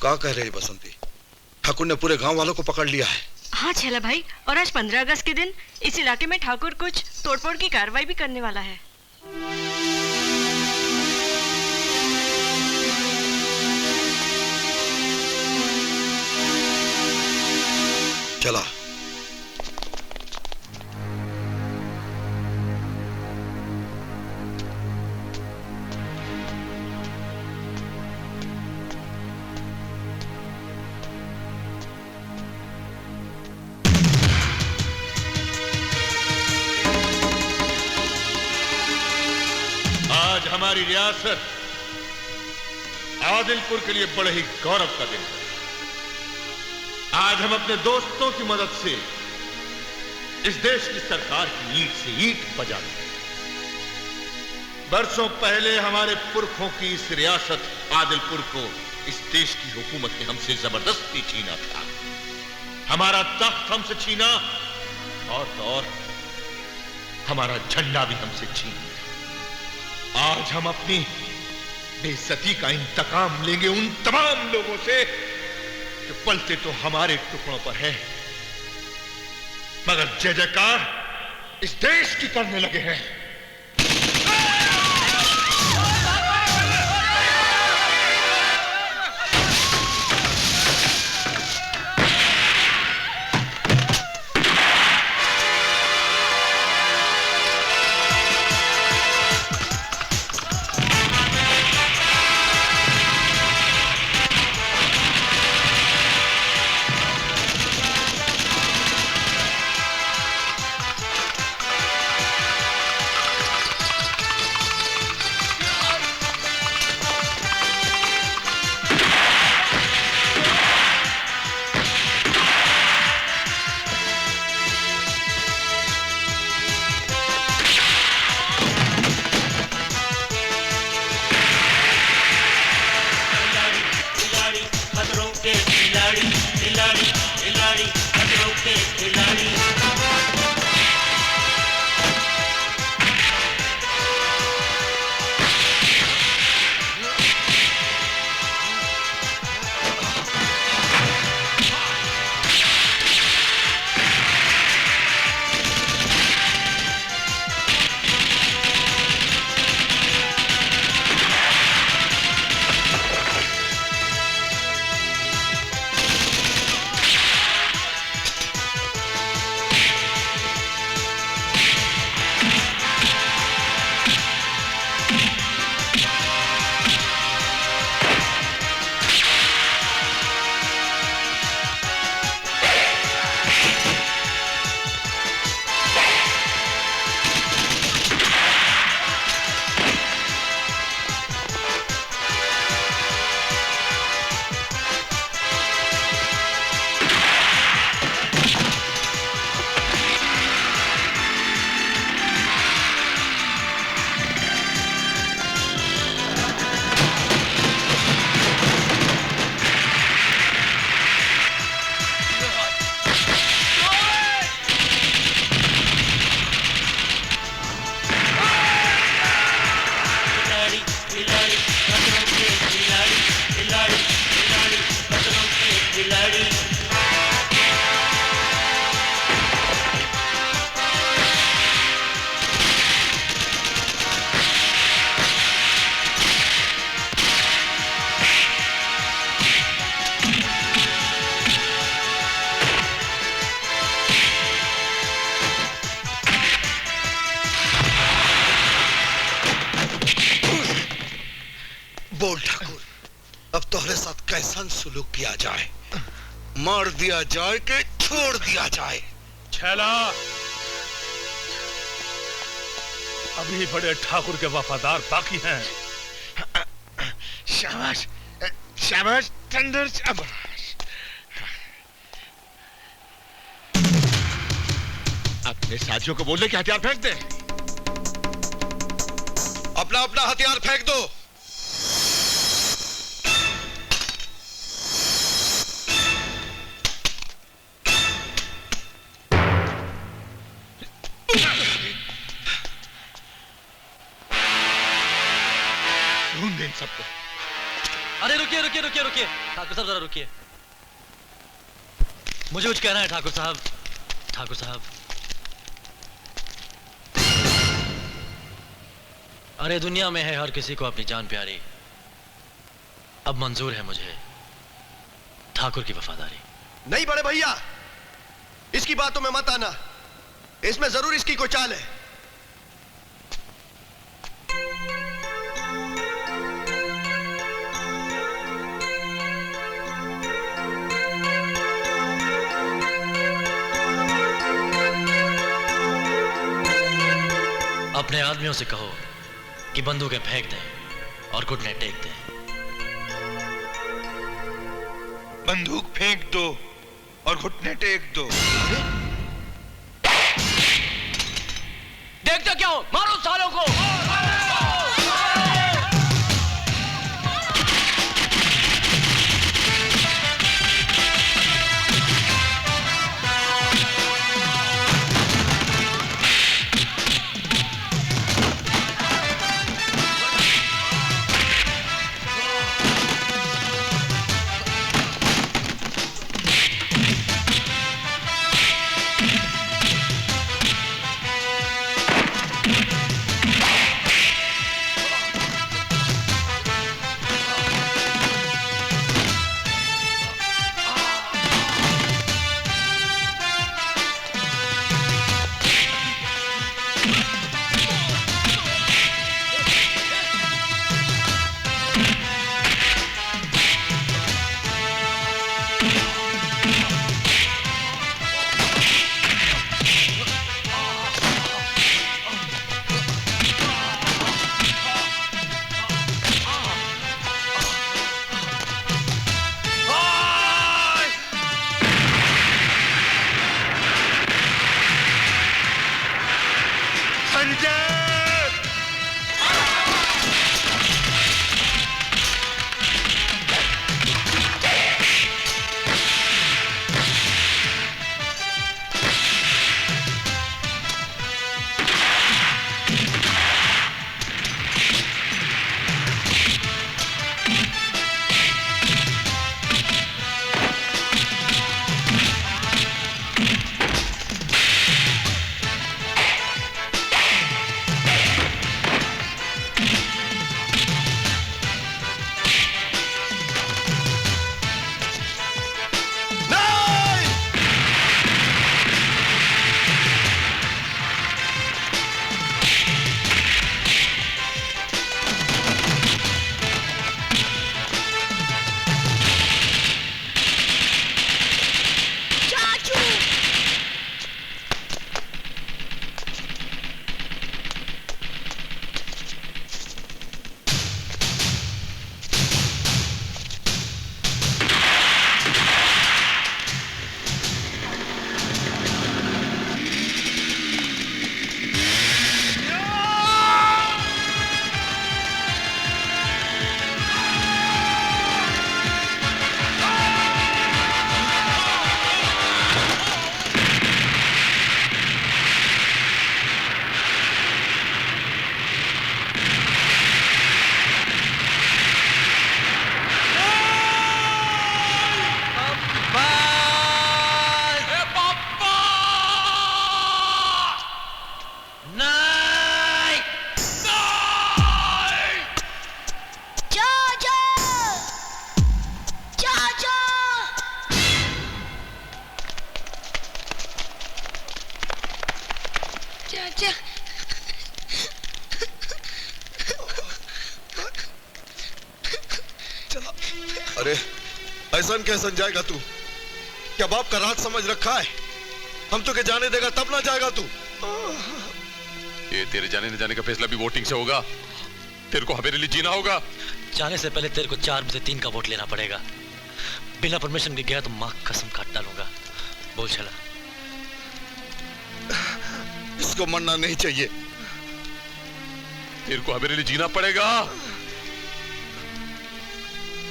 क्या कह रही बसंती? ठाकुर ने पूरे गांव वालों को पकड़ लिया है। हाँ छेला भाई, और आज 15 अगस्त के दिन इस इलाके में ठाकुर कुछ तोड़फोड़ की कार्रवाई भी करने वाला है। चला। हमारी रियासत आदिलपुर के लिए बड़े ही गौरव का दिन है। आज हम अपने दोस्तों की मदद से इस देश की सरकार की ईंट से ईंट बजा रहे हैं। बरसों पहले हमारे पुरखों की इस रियासत आदिलपुर को इस देश की हुकूमत ने हमसे जबरदस्ती छीना था। हमारा तख्त हमसे छीना और तो और हमारा झंडा भी हमसे छीन लिया। आज हम अपनी बेइज्जती का इंतकाम लेंगे उन तमाम लोगों से जो पलते तो हमारे टुकड़ों पर है मगर जय जयकार इस देश की करने लगे हैं। बोल ठाकुर, अब तोहरे साथ कैसन सुलूक किया जाए? मार दिया जाए कि छोड़ दिया जाए? छैला, अभी बड़े ठाकुर के वफादार बाकी हैं। शाबाश, शाबाश टंडर, शाबाश। अपने साथियों को बोले कि हथियार फेंक दे। अपना अपना हथियार फेंक दो। ढूंढ दे सबको। अरे रुकिए रुकिए रुकिए रुकिए, ठाकुर साहब जरा रुकिए। मुझे कुछ कहना है ठाकुर साहब। ठाकुर साहब, अरे दुनिया में है हर किसी को अपनी जान प्यारी। अब मंजूर है मुझे ठाकुर की वफादारी। नहीं बड़े भैया, इसकी बातों में मत आना। इसमें जरूर इसकी कोई चाल है। अपने आदमियों से कहो कि बंदूकें फेंक दें और घुटने टेक दें। बंदूक फेंक दो और घुटने टेक दो। देखते क्यों? मारो सालों को। अरे ऐसा कैसन जाएगा तू? क्या बाप का राज समझ रखा है? हम तो के जाने देगा तब ना जाएगा तू। ये तेरे जाने न जाने का फैसला भी वोटिंग से होगा। तेरे को हवेली जीना होगा। जाने से पहले तेरे को 4 में से 3 का वोट लेना पड़ेगा। बिना परमिशन के गया तो मां कसम काट डालूंगा। बोल चला। इसको मरना नहीं चाहिए। तेरे को हवेली जीना पड़ेगा।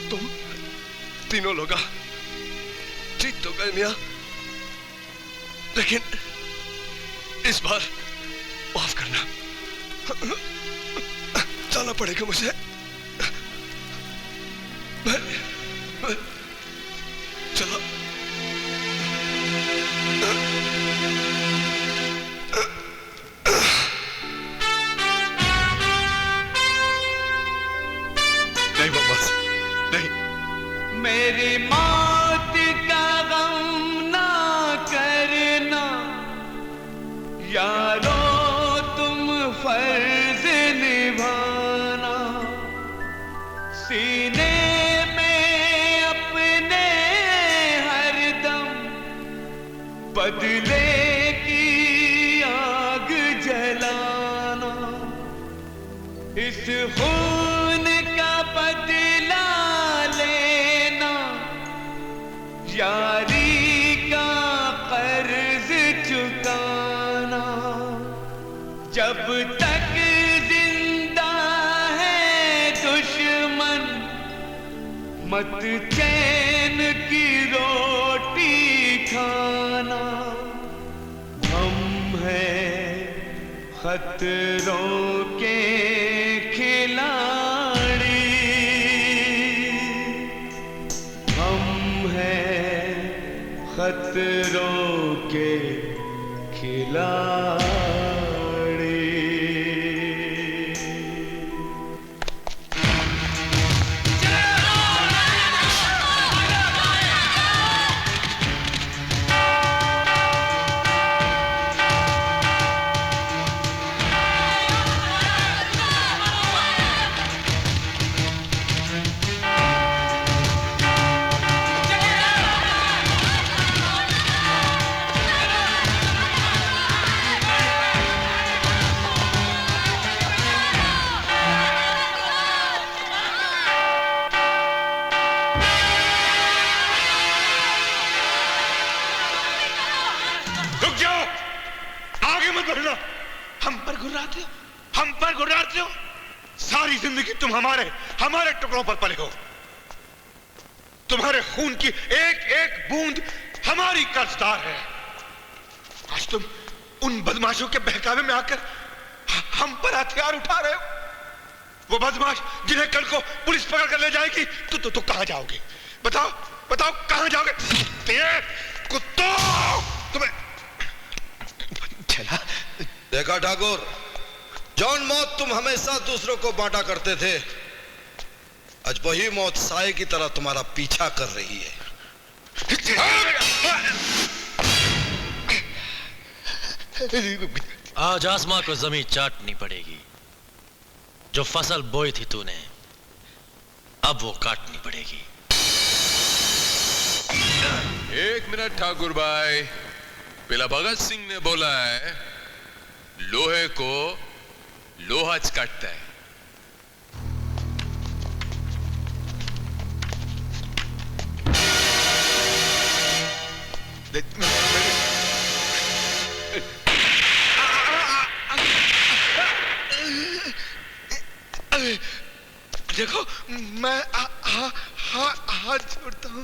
तुम तीनों लोग जीत तो गए मियां, लेकिन इस बार माफ करना। जाना पड़ेगा मुझे। मैं चला। नहीं बस नहीं। मेरी मौत का गम ना करना यारो, तुम फर्ज निभाना। सीने में अपने हरदम बदले की आग जलाना। इस खून का बदला लेना, यारी का कर्ज चुकाना। जब तक जिंदा है दुश्मन, मत चैन की रोटी खाना। हम हैं खतरों के खिलाड़ी, हम हैं खतरों के खिलाड़ी। रुक जाओ, आगे मत बढ़ना। हम पर गुर्राते हो, हम पर गुर्राते हो। सारी जिंदगी तुम हमारे टुकड़ों पर पले हो। तुम्हारे खून की एक एक बूंद हमारी कर्जदार है। आज तुम उन बदमाशों के बहकावे में आकर हम पर हथियार उठा रहे हो। वो बदमाश जिन्हें कल को पुलिस पकड़ कर ले जाएगी, तो कहां जाओगे? बताओ बताओ, कहां जाओगे? तेरे कुत्तों, तुम्हें चला। देखा ठाकुर, जौन मौत तुम हमेशा दूसरों को बांटा करते थे, आज वही मौत साए की तरह तुम्हारा पीछा कर रही है। आज आसमां को जमीन चाटनी पड़ेगी। जो फसल बोई थी तूने, अब वो काटनी पड़ेगी। 1 मिनट ठाकुर भाई, पेला भगत सिंह ने बोला है, लोहे को लोहा च काटता है। देखो, मैं हाथ जोड़ता हूं।